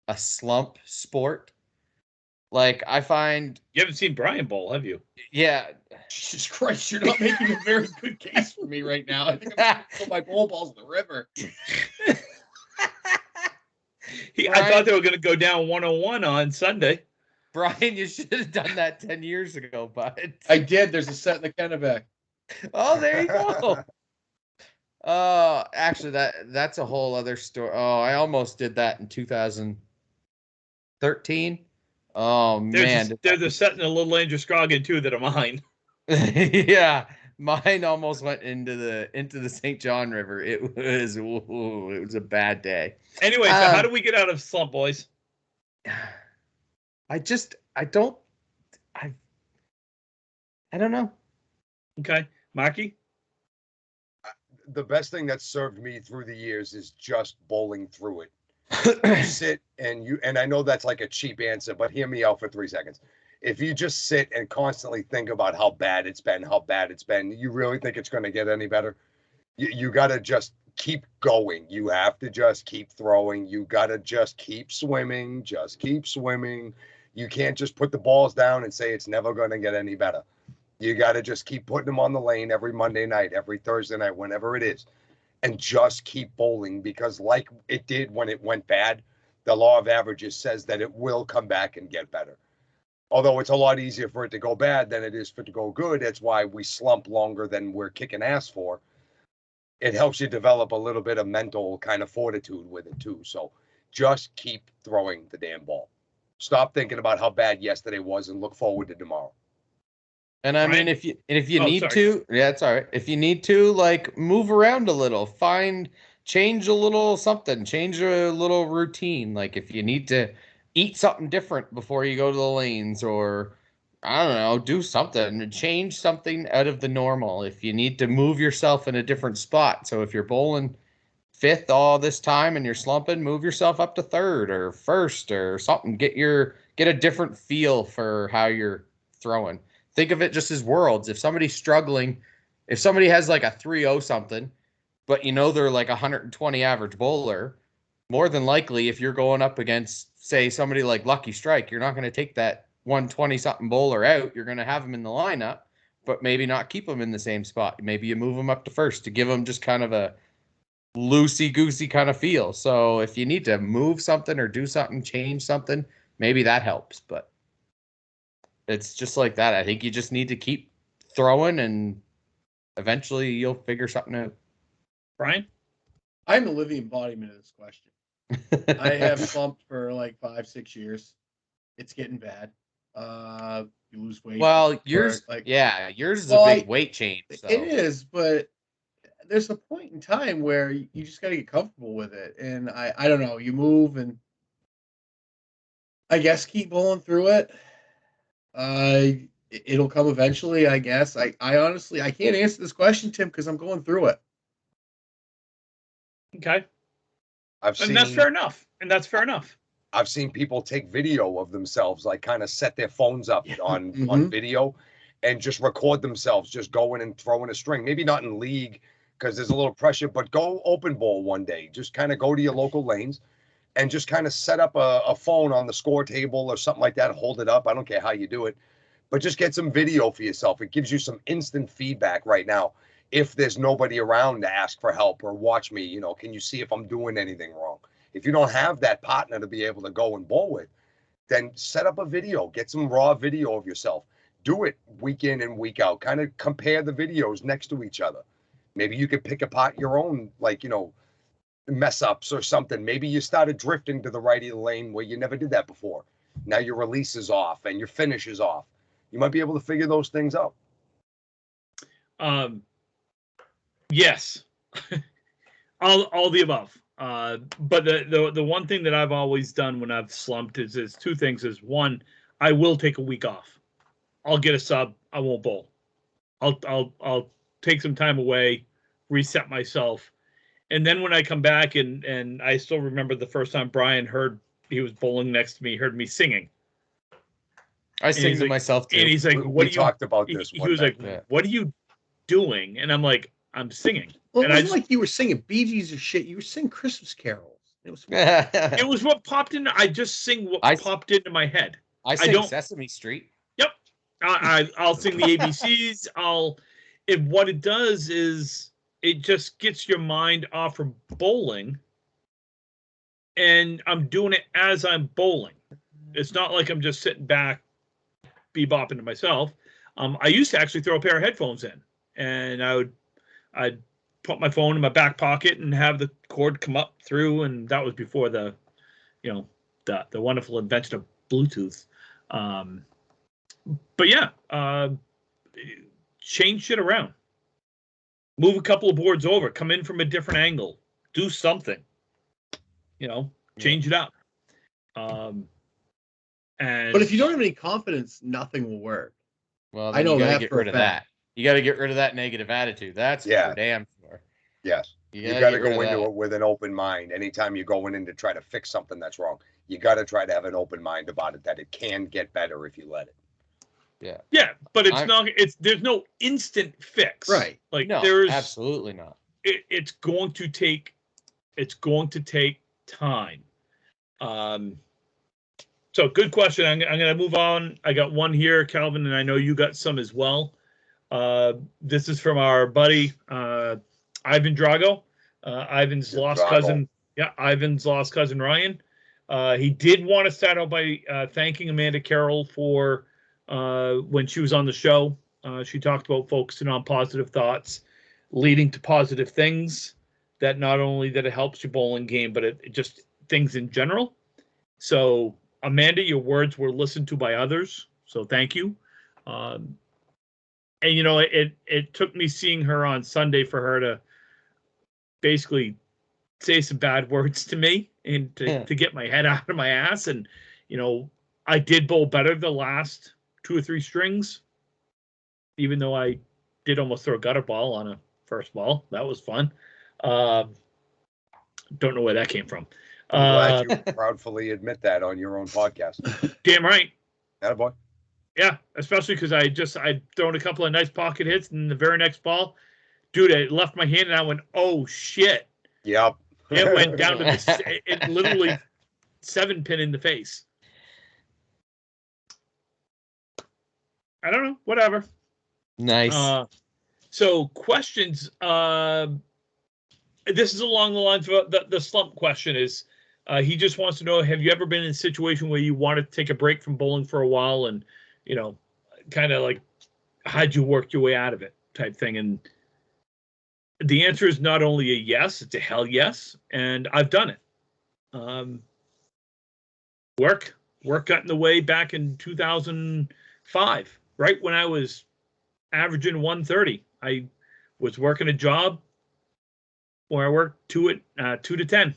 a slump sport. Like I find, You haven't seen Brian Bowl, have you? yeah, Jesus Christ, you're not making a very good case for me right now. I think I'm gonna put my bowl balls in the river. I thought they were going to go down 101 on Sunday. Brian, you should have done that 10 years ago, bud. I did. There's a set in the Kennebec. Oh, there you go. Actually, that's a whole other story. Oh, I almost did that in 2013. Oh man, There's a set in a Little Androscoggin too that are mine. yeah, mine almost went into the St. John River. It was a bad day. Anyway, so how do we get out of slump, boys? I don't know. The Okay, Marky. best thing that served me through the years is just bowling through it. You sit and I know that's like a cheap answer, but hear me out for 3 seconds. If you just sit and constantly think about how bad it's been, you really think it's going to get any better? You got to just keep going. You have to just keep throwing. You got to just keep swimming. You can't just put the balls down and say it's never going to get any better. You got to just keep putting them on the lane every Monday night, every Thursday night, whenever it is, and just keep bowling, because like it did when it went bad, the law of averages says that it will come back and get better. Although it's a lot easier for it to go bad than it is for it to go good. That's why we slump longer than we're kicking ass for. It helps you develop a little bit of mental kind of fortitude with it too. So just keep throwing the damn ball. Stop thinking about how bad yesterday was and look forward to tomorrow. And I mean, Brian? if you Oh, need sorry. to, yeah, it's all right. If you need to, like, move around a little, change a little something, change a little routine. Like, if you need to eat something different before you go to the lanes, or I don't know, do something, change something out of the normal. If you need to move yourself in a different spot. So if you're bowling 5th all this time and you're slumping, move yourself up to 3rd or 1st or something. Get a different feel for how you're throwing. Think of it just as worlds. If somebody's struggling, if somebody has like a 3-0 something, but they're like 120 average bowler, more than likely, if you're going up against, say, somebody like Lucky Strike, you're not going to take that 120 something bowler out. You're going to have them in the lineup, but maybe not keep them in the same spot. Maybe you move them up to 1st to give them just kind of a loosey-goosey kind of feel. So if you need to move something or do something, change something, maybe that helps. But it's just like that. I think you just need to keep throwing, and eventually you'll figure something out. Brian? I'm the living embodiment of this question. I have slumped for like 5-6 years. It's getting bad. You lose weight. Well, yours is a big weight change. So. It is, but there's a point in time where you just got to get comfortable with it. And I don't know, you move and I guess keep bowling through it. It'll come eventually, I guess. I honestly, I can't answer this question, Tim, because I'm going through it. Okay. I've And that's seen fair enough. And that's fair enough. I've seen people take video of themselves, like kind of set their phones up on Mhm. video and just record themselves just going and throwing a string. Maybe not in league because there's a little pressure, but go open bowl one day. Just kind of go to your local lanes and just kind of set up a phone on the score table or something like that. Hold it up. I don't care how you do it, but just get some video for yourself. It gives you some instant feedback right now. If there's nobody around to ask for help or watch me, you know, can you see if I'm doing anything wrong? If you don't have that partner to be able to go and bowl with, then set up a video, get some raw video of yourself. Do it week in and week out. Kind of compare the videos next to each other. Maybe you could pick apart your own, like, you know, mess ups or something. Maybe you started drifting to the right of the lane where you never did that before. Now your release is off and your finish is off. You might be able to figure those things out. Yes. all the above. But the one thing that I've always done when I've slumped is two things. Is one, I will take a week off. I'll get a sub. I won't bowl. I'll take some time away, reset myself, and then when I come back and I still remember the first time Brian heard he was bowling next to me, heard me singing. I sing to myself too. And he's like, "What?" We talked about this. He was like, "What are you doing?" And I'm like, "I'm singing." Well, it and wasn't like you were singing Bee Gees or shit. You were singing Christmas carols. It was. It was what popped in. I just sing what popped into my head. I sing Sesame Street. Yep. I'll sing the ABCs. What it does is it just gets your mind off from bowling, and I'm doing it as I'm bowling. It's not like I'm just sitting back, bebopping to myself. I used to actually throw a pair of headphones in, and I'd put my phone in my back pocket and have the cord come up through, and that was before the wonderful invention of Bluetooth. But yeah, change shit around. Move a couple of boards over. Come in from a different angle. Do something. Change it up. But if you don't have any confidence, nothing will work. Well, I know you gotta get rid of that. You got to get rid of that negative attitude. That's for damn sure. Yes. You got to go into it with an open mind. Anytime you're going in to try to fix something that's wrong, you got to try to have an open mind about it, that it can get better if you let it. Yeah. Yeah, but there's no instant fix. Right. Like no, there's absolutely not. It's going to take time. So good question. I'm going to move on. I got one here, Calvin, and I know you got some as well. This is from our buddy, Ivan Drago. Ivan's lost cousin. Yeah, Ivan's lost cousin Ryan. He did want to start out by thanking Amanda Carroll for when she was on the show. She talked about focusing on positive thoughts, leading to positive things. That not only that it helps your bowling game, but it just things in general. So, Amanda, your words were listened to by others. So thank you. And it took me seeing her on Sunday for her to basically say some bad words to me and to get my head out of my ass. And, I did bowl better the last 2 or 3 strings, even though I did almost throw a gutter ball on a first ball. That was fun. Don't know where that came from. I'm glad you proudly admit that on your own podcast. Damn right. Attaboy. Yeah, especially because I'd thrown a couple of nice pocket hits, and the very next ball, dude, it left my hand, and I went, oh, shit. Yep. It went down to it literally 7-pin in the face. I don't know, whatever. Nice. So questions, this is along the lines of the slump question is, he just wants to know, have you ever been in a situation where you wanted to take a break from bowling for a while and, kind of like, how'd you work your way out of it type thing? And the answer is not only a yes, it's a hell yes. And I've done it. Work got in the way back in 2005, right when I was averaging 130. I was working a job where I worked 2 to 10.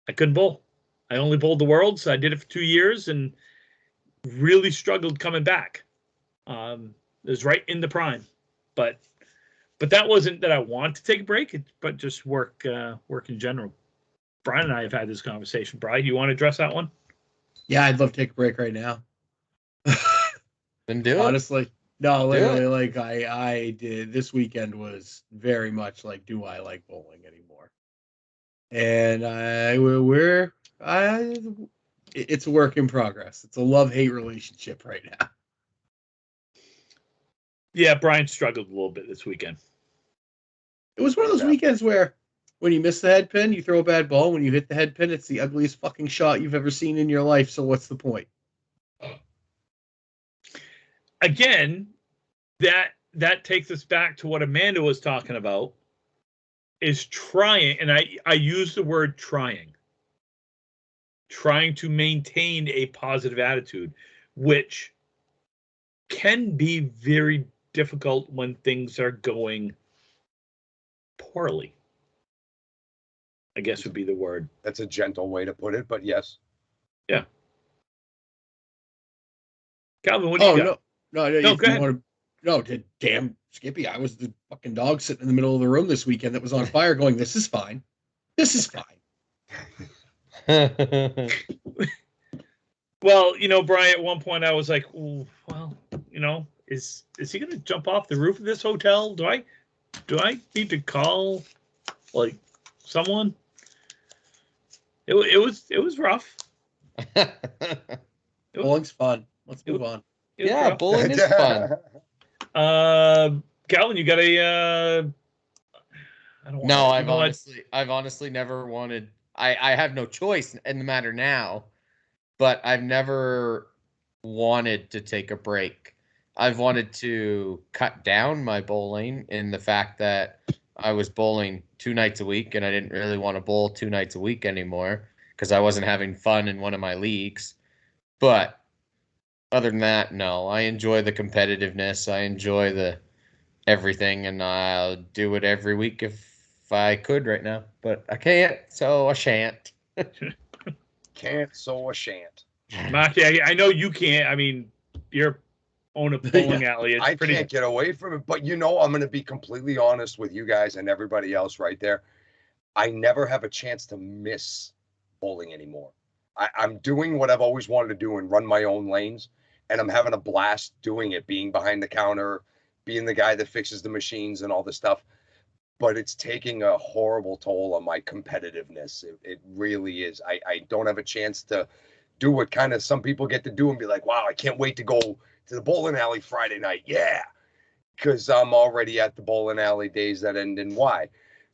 I couldn't bowl. I only bowled the Worlds. I did it for 2 years, and really struggled coming back. It was right in the prime, but that wasn't that I want to take a break, but just work in general. Brian and I have had this conversation. Brian, you want to address that one? Yeah, I'd love to take a break right now. Then do it. Honestly, no, Do literally, like I did. This weekend was very much like, do I like bowling anymore? And it's a work in progress. It's a love-hate relationship right now. Yeah, Brian struggled a little bit this weekend. It was one of those weekends where when you miss the head pin, you throw a bad ball. When you hit the head pin, it's the ugliest fucking shot you've ever seen in your life. So what's the point? Again, that takes us back to what Amanda was talking about, is trying, and I use the word trying to maintain a positive attitude, which can be very difficult when things are going poorly, I guess would be the word. That's a gentle way to put it, but yes. Yeah. Calvin, what do you got? No, go ahead. Damn, Skippy, I was the fucking dog sitting in the middle of the room this weekend that was on fire going, this is fine. This is fine. Well, Brian, at one point I was like, well, is he going to jump off the roof of this hotel? Do I need to call like someone? It was rough. Bowling's fun. Let's move on. Yeah, bowling is fun. Calvin, you got a? I've honestly never wanted. I have no choice in the matter now, but I've never wanted to take a break. I've wanted to cut down my bowling in the fact that I was bowling 2 nights a week, and I didn't really want to bowl 2 nights a week anymore because I wasn't having fun in one of my leagues. But other than that, no, I enjoy the competitiveness. I enjoy the everything, and I'll do it every week if I could right now. But I can't, so I shan't. Can't, so I shan't. Mark, I know you can't. I mean, you're own a bowling alley. It's can't get away from it. But I'm going to be completely honest with you guys and everybody else right there. I never have a chance to miss bowling anymore. I'm doing what I've always wanted to do and run my own lanes. And I'm having a blast doing it, being behind the counter, being the guy that fixes the machines and all this stuff. But it's taking a horrible toll on my competitiveness. It really is. I don't have a chance to do what kind of some people get to do and be like, wow, I can't wait to go to the bowling alley Friday night. Yeah. Because I'm already at the bowling alley days that end in Y.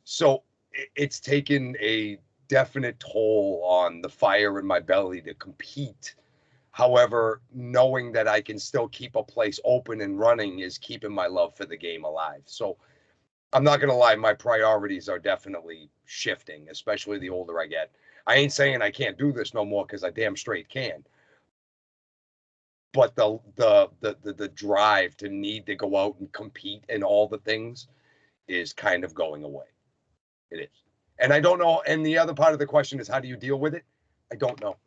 So it's taken a definite toll on the fire in my belly to compete. However, knowing that I can still keep a place open and running is keeping my love for the game alive. So I'm not going to lie, my priorities are definitely shifting, especially the older I get. I ain't saying I can't do this no more because I damn straight can. But the drive to need to go out and compete in all the things is kind of going away. It is. And I don't know. And the other part of the question is, how do you deal with it? I don't know.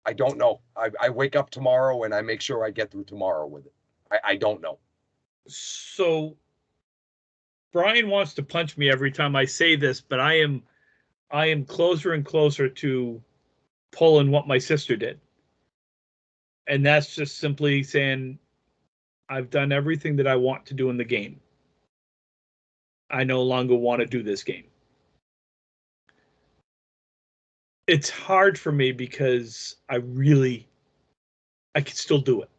I wake up tomorrow and I make sure I get through tomorrow with it. I don't know. So Brian wants to punch me every time I say this, but I am closer and closer to pulling what my sister did. And that's just simply saying, I've done everything that I want to do in the game. I no longer want to do this game. It's hard for me because I can still do it.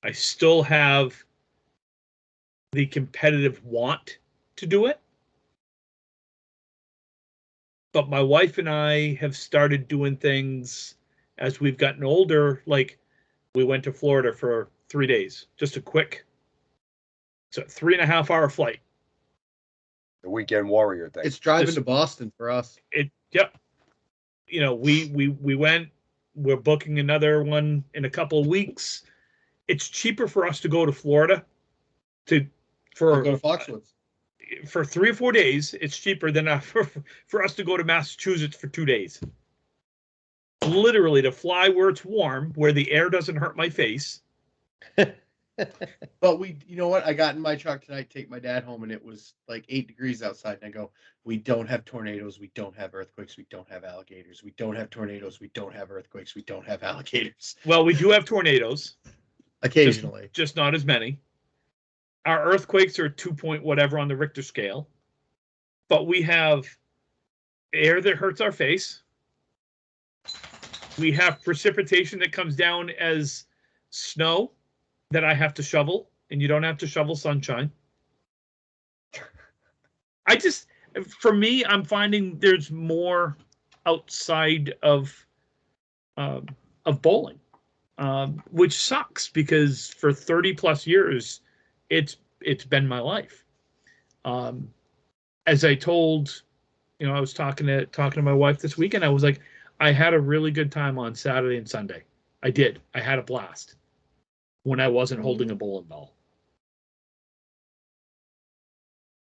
I still have the competitive want to do it. But my wife and I have started doing things as we've gotten older. Like we went to Florida for 3 days, just a 3.5 hour flight. The weekend warrior thing. It's driving to Boston for us. Yep. We went, we're booking another one in a couple of weeks. It's cheaper for us to go to Florida Go to Foxwoods. For 3 or 4 days. It's cheaper than for us to go to Massachusetts for 2 days. literally to fly where it's warm, where the air doesn't hurt my face. But you know what? I got in my truck tonight, take my dad home, and it was like 8 degrees outside. And I go, we don't have tornadoes. We don't have earthquakes. We don't have alligators. We don't have tornadoes. We don't have earthquakes. We don't have alligators. Well, we do have tornadoes. Occasionally. Just not as many. Our earthquakes are 2 point whatever on the Richter scale. But we have air that hurts our face. We have precipitation that comes down as snow that I have to shovel, and you don't have to shovel sunshine. For me, I'm finding there's more outside of bowling, which sucks because for 30 plus years, it's been my life. As I told, I was talking to my wife this weekend. I was like, I had a really good time on Saturday and Sunday. I did. I had a blast when I wasn't holding a bowling ball.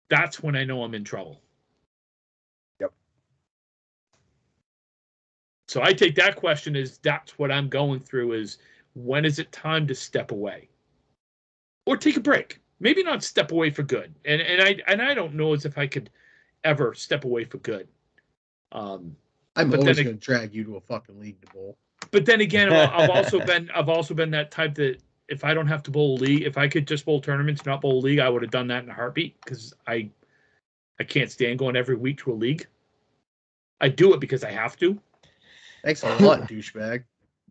That's when I know I'm in trouble. Yep. So I take that question as that's what I'm going through is when is it time to step away? Or take a break. Maybe not step away for good. And I don't know as if I could ever step away for good. I'm always going to drag you to a fucking league to bowl. But then again, I've also been that type that if I don't have to bowl a league, if I could just bowl tournaments, not bowl a league, I would have done that in a heartbeat because I can't stand going every week to a league. I do it because I have to. Thanks a lot, douchebag.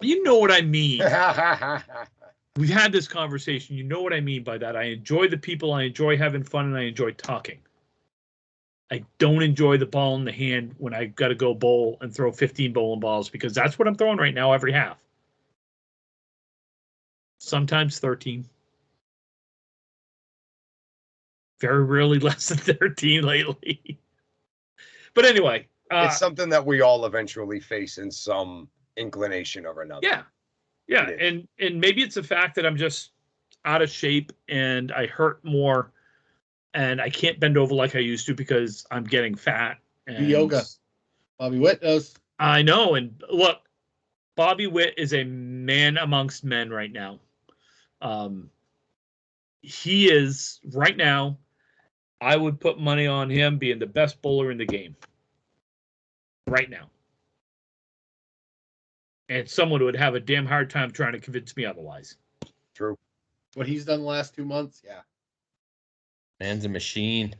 You know what I mean. We've had this conversation. You know what I mean by that. I enjoy the people. I enjoy having fun, and I enjoy talking. I don't enjoy the ball in the hand when I got to go bowl and throw 15 bowling balls because that's what I'm throwing right now every half. Sometimes 13. Very rarely less than 13 lately. But anyway. It's something that we all eventually face in some inclination or another. Yeah. Yeah. And maybe it's the fact that I'm just out of shape and I hurt more and I can't bend over like I used to because I'm getting fat. And yoga. Bobby Witt does. I know. And look, Bobby Witt is a man amongst men right now. He is right now. I would put money on him being the best bowler in the game right now. And someone would have a damn hard time trying to convince me otherwise. True. What he's done the last 2 months, yeah. Man's a machine.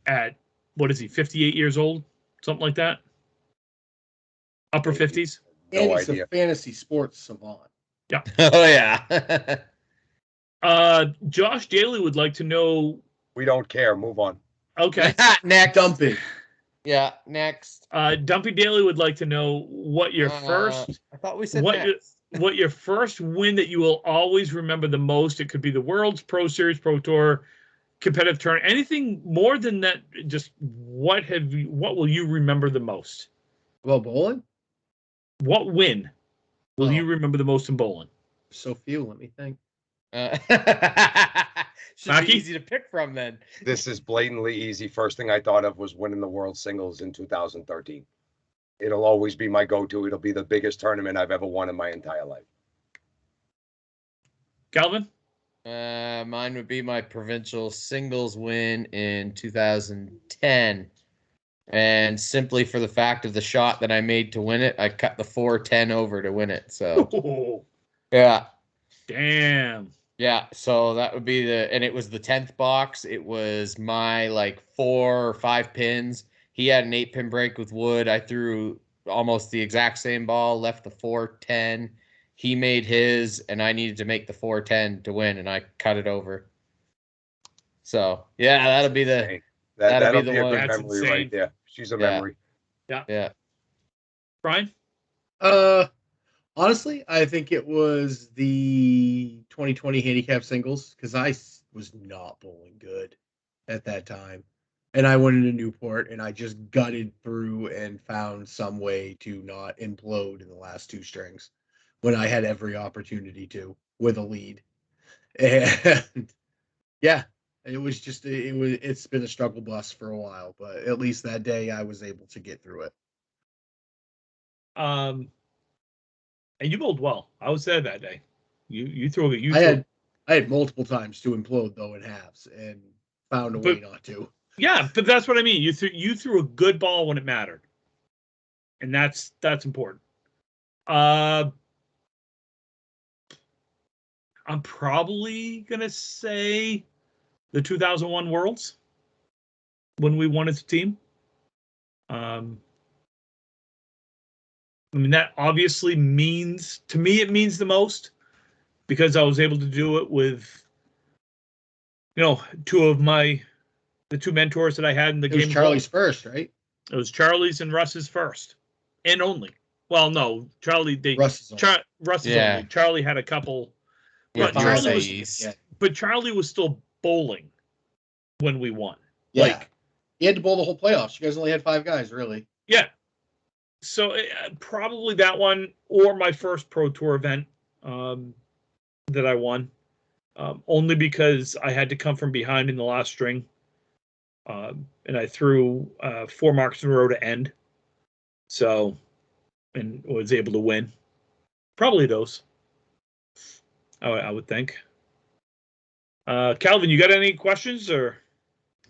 At, what is he, 58 years old? Something like that? Upper 50s? And he's a fantasy sports savant. Yeah. Oh, yeah. Josh Daly would like to know. We don't care. Move on. Okay. Next. Dumping. Yeah, next. Dumpy Daly would like to know what your first. I thought we said what your first win that you will always remember the most. It could be the World's Pro Series, Pro Tour, competitive tournament, anything more than that. Just what will you remember the most? Well, bowling. What win will you remember the most in bowling? So few. Let me think. Should be easy to pick from then. This is blatantly easy. First thing I thought of was winning the World Singles in 2013. It'll always be my go-to. It'll be the biggest tournament I've ever won in my entire life. Calvin? Mine would be my provincial singles win in 2010. And simply for the fact of the shot that I made to win it, I cut the 410 over to win it. So, yeah. Damn. Yeah, so that would be and it was the 10th box. It was my 4 or 5 pins. He had an 8-pin break with wood. I threw almost the exact same ball, left the 410. He made his, and I needed to make the 410 to win, and I cut it over. So, yeah, that'll be the that'll be a one. good memory insane. right there. She's a memory. Yeah. Brian? Honestly, I think it was the 2020 handicap singles because I was not bowling good at that time. And I went into Newport and I just gutted through and found some way to not implode in the last 2 strings when I had every opportunity to with a lead. And yeah, it's been a struggle bus for a while, but at least that day I was able to get through it. And you bowled well. I was there that day. You threw it. I had multiple times to implode though in halves and found a way not to. Yeah, but that's what I mean. You threw a good ball when it mattered, and that's important. I'm probably gonna say the 2001 Worlds when we won as a team. I mean, that obviously means, to me, it means the most because I was able to do it with, the two mentors that I had in the game. It was Charlie's first, right? It was Charlie's and Russ's first and only. Well, no, Charlie, Russ is only. Charlie had a couple. But Charlie was still bowling when we won. Yeah. He had to bowl the whole playoffs. You guys only had 5 guys, really. Yeah. So probably that one or my first Pro Tour event that I won, only because I had to come from behind in the last string, and I threw 4 marks in a row to end. So, and was able to win. Probably those. I would think. Calvin, you got any questions or?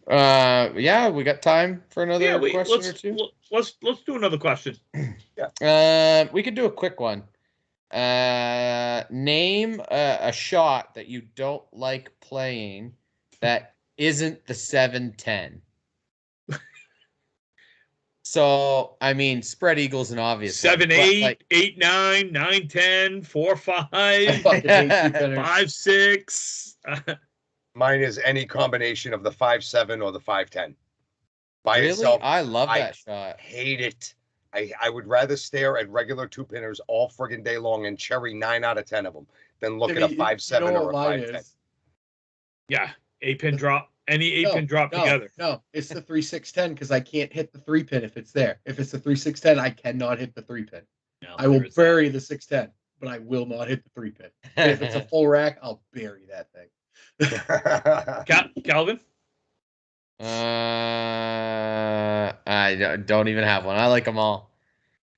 Yeah, we got time for another question or two. Let's do another question. Yeah. We could do a quick one. Name a shot that you don't like playing that isn't the 7-10. So, I mean, spread eagles and obvious 7-8, 8-9, 9-10, 4-5, 5-6. Mine is any combination of the 5-7 or the 5-10. By really? itself, I love that shot. Hate it. I would rather stare at regular 2-pinners all friggin' day long and cherry 9 out of 10 of them than look at a 5-7 or a 5-10. Yeah, 8-pin drop. Any 8-pin drop together. No, it's the 3-6-10 because I can't hit the 3-pin if it's there. If it's the 3-6-10, I cannot hit the 3-pin. No, I will bury the 6-10, but I will not hit the 3-pin. If it's a full rack, I'll bury that thing. Calvin? I don't even have one. I like them all.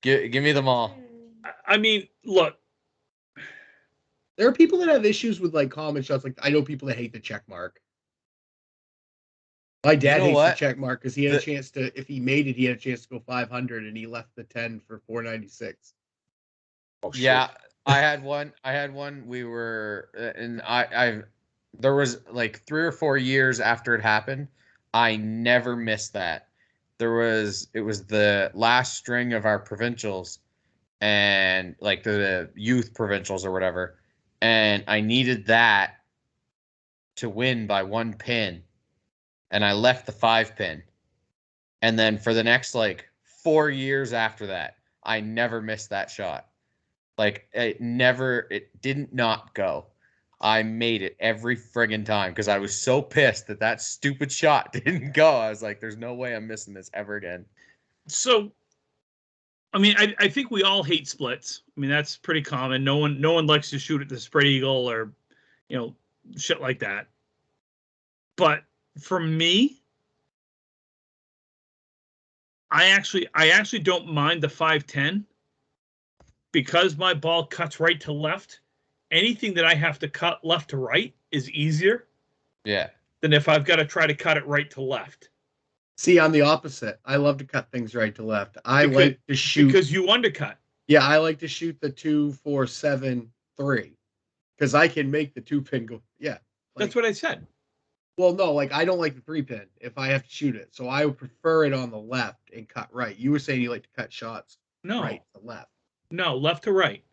Give me them all. I mean, look. There are people that have issues with like common shots. Like I know people that hate the check mark. My dad hates the check mark because he had a chance to. If he made it, he had a chance to go 500, and he left the 10 for 496. Oh, shit. Yeah, I had one. We were, and there was like 3 or 4 years after it happened. I never missed that. It was the last string of our provincials and like the youth provincials or whatever. And I needed that to win by 1 pin. And I left the 5-pin. And then for the next like 4 years after that, I never missed that shot. Like it didn't not go. I made it every friggin' time because I was so pissed that stupid shot didn't go. I was like, there's no way I'm missing this ever again. So, I mean, I think we all hate splits. I mean, that's pretty common. No one likes to shoot at the spread eagle or, shit like that. But for me, I actually don't mind the 5-10 because my ball cuts right to left. Anything that I have to cut left to right is easier. Yeah. Than if I've got to try to cut it right to left. See, I'm the opposite. I love to cut things right to left. I like to shoot because you undercut. Yeah, I like to shoot the 2-4-7-3 because I can make the 2-pin go. Yeah, that's what I said. Well, no, like I don't like the 3-pin if I have to shoot it, so I would prefer it on the left and cut right. You were saying you like to cut shots right to left. No, left to right.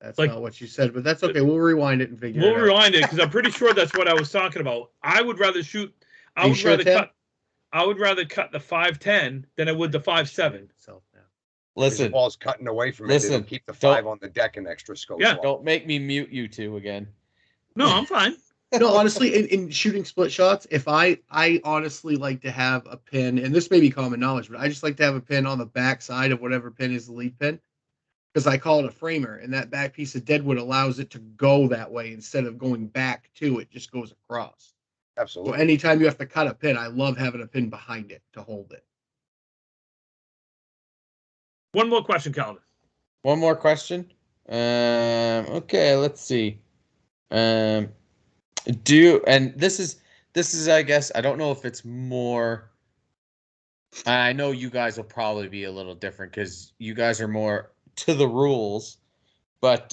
That's not what you said, but that's okay. We'll rewind it and figure it out. We'll rewind it because I'm pretty sure that's what I was talking about. I would rather shoot. I would rather cut the 5-10 than I would the 5-7. Listen, the ball's cutting away from it. It'll keep the 5 on the deck and extra scope. Yeah, don't make me mute you two again. No, I'm fine. No, honestly, in shooting split shots, if I honestly like to have a pin, and this may be common knowledge, but I just like to have a pin on the back side of whatever pin is the lead pin. Because I call it a framer, and that back piece of deadwood allows it to go that way instead of going back to it, just goes across. Absolutely. So anytime you have to cut a pin, I love having a pin behind it to hold it. One more question, Calvin. One more question. Okay, let's see. And this is I guess I don't know if it's more. I know you guys will probably be a little different because you guys are more to the rules. But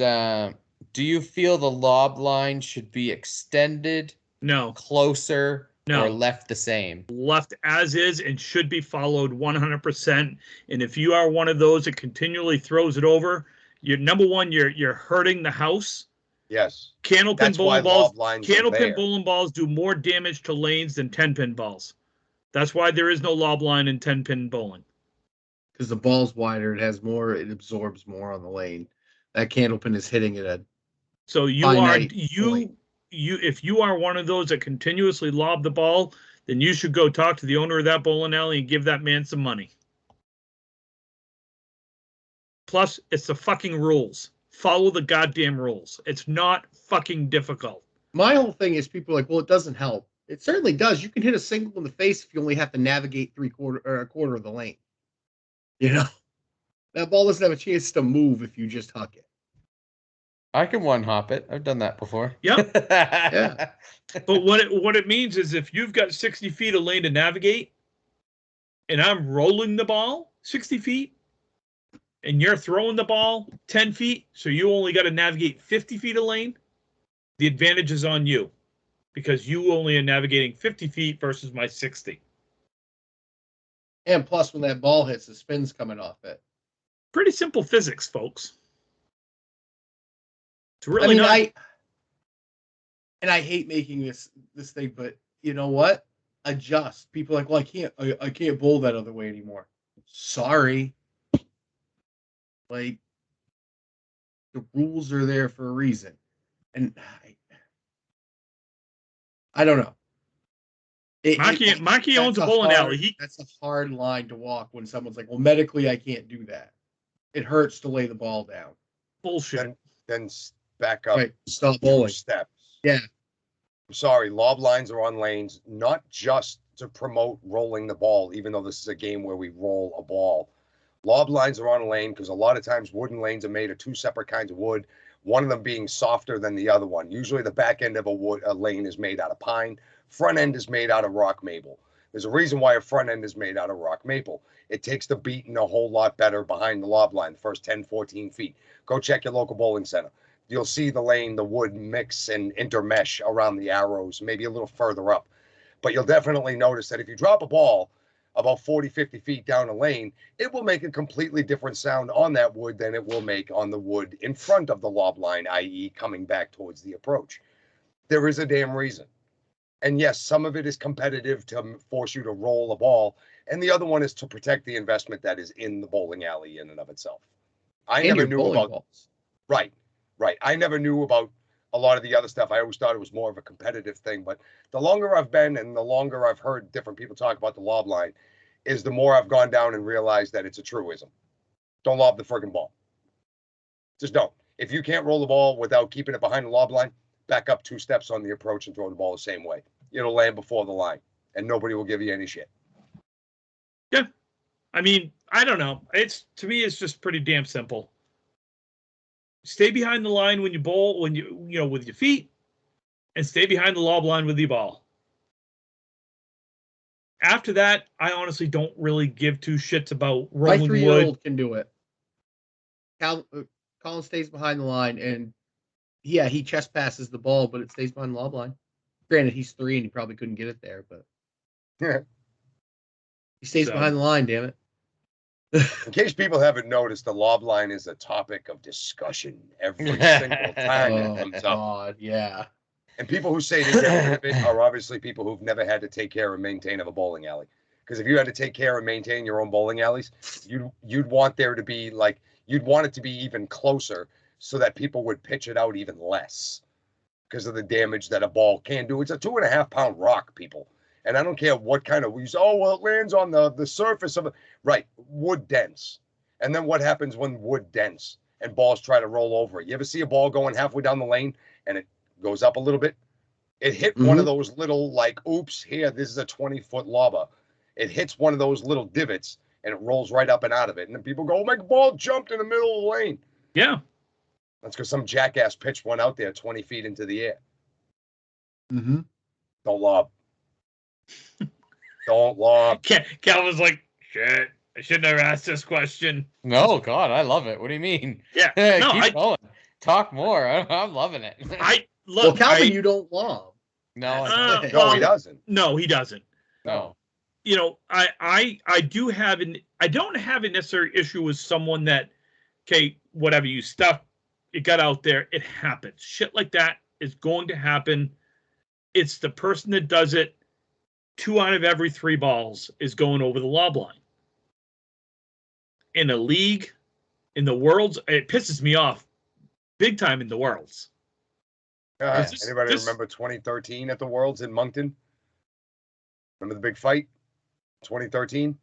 do you feel the lob line should be extended, No, closer, or no. left the same? Left as is and should be followed 100%. And if you are one of those that continually throws it over, you're number one, you're hurting the house. Yes. Candlepin That's why bowling balls, lob lines are candlepin there. bowling balls do more damage to lanes than 10-pin balls. That's why there is no lob line in 10-pin bowling. Because the ball's wider, it has more, it absorbs more on the lane. That Candlepin is hitting it at So you finite are point. you if you are one of those that continuously lob the ball, then you should go talk to the owner of that bowling alley and give that man some money. Plus, it's the fucking rules. Follow the goddamn rules. It's not fucking difficult. My whole thing is people are like, well, it doesn't help. It certainly does. You can hit a single in the face if you only have to navigate a quarter of the lane. You know, that ball doesn't have a chance to move if you just huck it. I can one hop it. I've done that before. Yep. Yeah. But what it means is if you've got 60 feet of lane to navigate, and I'm rolling the ball 60 feet, and you're throwing the ball 10 feet, so you only got to navigate 50 feet of lane, the advantage is on you because you only are navigating 50 feet versus my 60. And plus, when that ball hits, the spin's coming off it. Pretty simple physics, folks. It's really I hate making this thing, but you know what? Adjust. People are like, well, I can't bowl that other way anymore. Sorry. Like, the rules are there for a reason. And I don't know. Mikey owns a bowling alley. That's a hard line to walk when someone's like, well, medically, I can't do that. It hurts to lay the ball down. Bullshit. Then back up. Right. Stop bowling. 2 steps. Yeah. I'm sorry. Lob lines are on lanes, not just to promote rolling the ball, even though this is a game where we roll a ball. Lob lines are on a lane because a lot of times wooden lanes are made of 2 separate kinds of wood, one of them being softer than the other one. Usually the back end of a lane is made out of pine. Front end is made out of rock maple. There's a reason why a front end is made out of rock maple. It takes the beating a whole lot better behind the lob line, the first 10, 14 feet. Go check your local bowling center. You'll see the lane, the wood mix and intermesh around the arrows, maybe a little further up. But you'll definitely notice that if you drop a ball about 40, 50 feet down a lane, it will make a completely different sound on that wood than it will make on the wood in front of the lob line, i.e. coming back towards the approach. There is a damn reason. And yes, some of it is competitive to force you to roll a ball, and the other one is to protect the investment that is in the bowling alley in and of itself. I never knew about balls. Right. I never knew about a lot of the other stuff. I always thought it was more of a competitive thing. But the longer I've been and the longer I've heard different people talk about the lob line, is the more I've gone down and realized that it's a truism. Don't lob the friggin' ball. Just don't. If you can't roll the ball without keeping it behind the lob line, back up 2 steps on the approach and throw the ball the same way. It'll land before the line, and nobody will give you any shit. Yeah. I mean, I don't know. To me, it's just pretty damn simple. Stay behind the line when you bowl, with your feet, and stay behind the lob line with your ball. After that, I honestly don't really give 2 shits about rolling wood. My 3-year-old can do it. Colin stays behind the line, and yeah, he chest passes the ball, but it stays behind the lob line. Granted, he's 3 and he probably couldn't get it there, but Yeah. He stays behind the line, damn it. In case people haven't noticed, the lob line is a topic of discussion every single time it comes up. God, yeah. And people who say they get rid of it are obviously people who've never had to take care and maintain of a bowling alley. Because if you had to take care and maintain your own bowling alleys, you'd want there to be you'd want it to be even closer so that people would pitch it out even less because of the damage that a ball can do. It's a 2.5 pound rock, people. And I don't care what kind of, it lands on the surface of it. Right, wood dents. And then what happens when wood dents and balls try to roll over it? You ever see a ball going halfway down the lane and it goes up a little bit? It hit one of those little oops, here, this is a 20-foot lobber. It hits one of those little divots and it rolls right up and out of it. And then people go, oh, my ball jumped in the middle of the lane. Yeah. That's because some jackass pitched one out there 20 feet into the air. Mm-hmm. Don't lob. Don't lob. Cal was like, shit, I should never ask this question. No, God, I love it. What do you mean? Yeah. No, Keep going. Talk more. I'm loving it. Well, Calvin, you don't lob. No, I don't. No, he doesn't. No, he doesn't. No. You know, I do have I don't have a necessary issue with someone that, okay, whatever, you stuff, it got out there, it happens. Shit like that is going to happen. It's the person that does it. 2 out of every 3 balls is going over the lob line. In a league, in the Worlds, it pisses me off big time in the Worlds. Anybody remember 2013 at the Worlds in Moncton? Remember the big fight? 2013?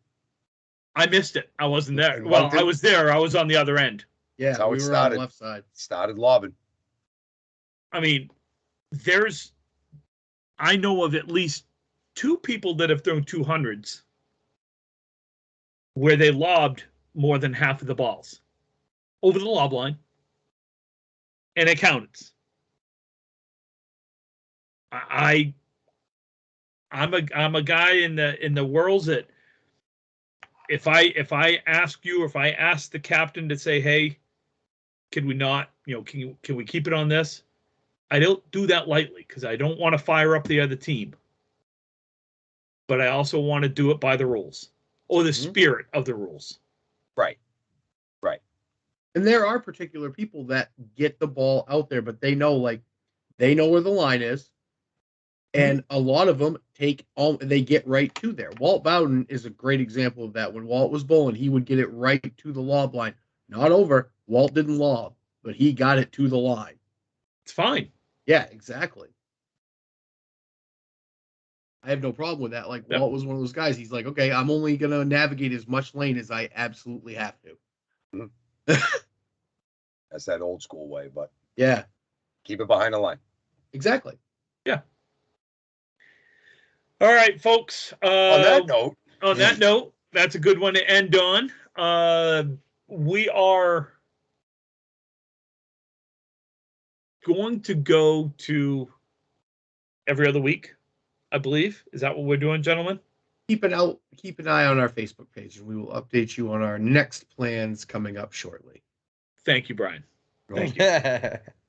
I missed it. I wasn't there. In Well, Moncton? I was there. I was on the other end. Yeah, That's how we it were started. on the left side. Started lobbing. I mean, I know of at least 2 people that have thrown 200s where they lobbed more than half of the balls over the lob line, and it counted. I'm a guy in the Worlds that if I ask you, or if I ask the captain to say, hey, can we not, can we keep it on this? I don't do that lightly because I don't want to fire up the other team. But I also want to do it by the rules or the spirit of the rules. Right. And there are particular people that get the ball out there, but they know where the line is. And a lot of them they get right to there. Walt Bowden is a great example of that. When Walt was bowling, he would get it right to the lob line. Not over. Walt didn't lob, but he got it to the line. It's fine. Yeah, exactly. I have no problem with that. Like, Yep. Walt was one of those guys. He's like, okay, I'm only going to navigate as much lane as I absolutely have to. That's that old school way, but Yeah, keep it behind the line. exactly. Yeah. All right, folks. On that note, that's a good one to end on. We are going to go to every other week, I believe. Is that what we're doing, gentlemen? Keep an eye on our Facebook page, and we will update you on our next plans coming up shortly. Thank you, Brian. Thank you.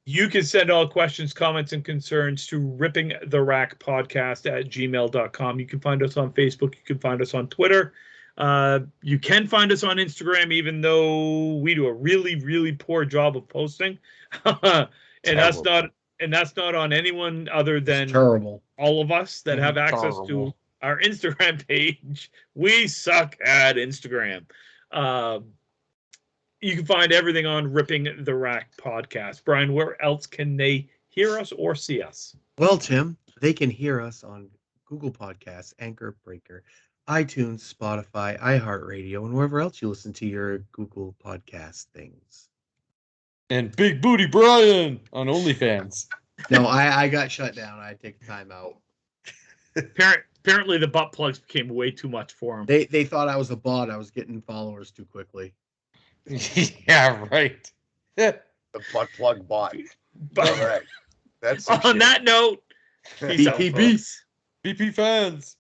You can send all questions, comments, and concerns to rippingtherackpodcast@gmail.com. You can find us on Facebook. You can find us on Twitter. You can find us on Instagram, even though we do a really, really poor job of posting. And that's not on anyone other than Terrible. all of us that have access to our Instagram page. We suck at Instagram. You can find everything on Ripping the Rack Podcast. Brian, where else can they hear us or see us? Well, Tim, they can hear us on Google Podcasts, Anchor, Breaker, iTunes, Spotify, iHeartRadio, and wherever else you listen to your Google Podcast things. And Big Booty Brian on OnlyFans. No, I got shut down. I had to take time out. Apparently, the butt plugs became way too much for him. They thought I was a bot. I was getting followers too quickly. Yeah, right. The butt plug bot. But All right. That's on that note, peace out, BP folks. BP fans.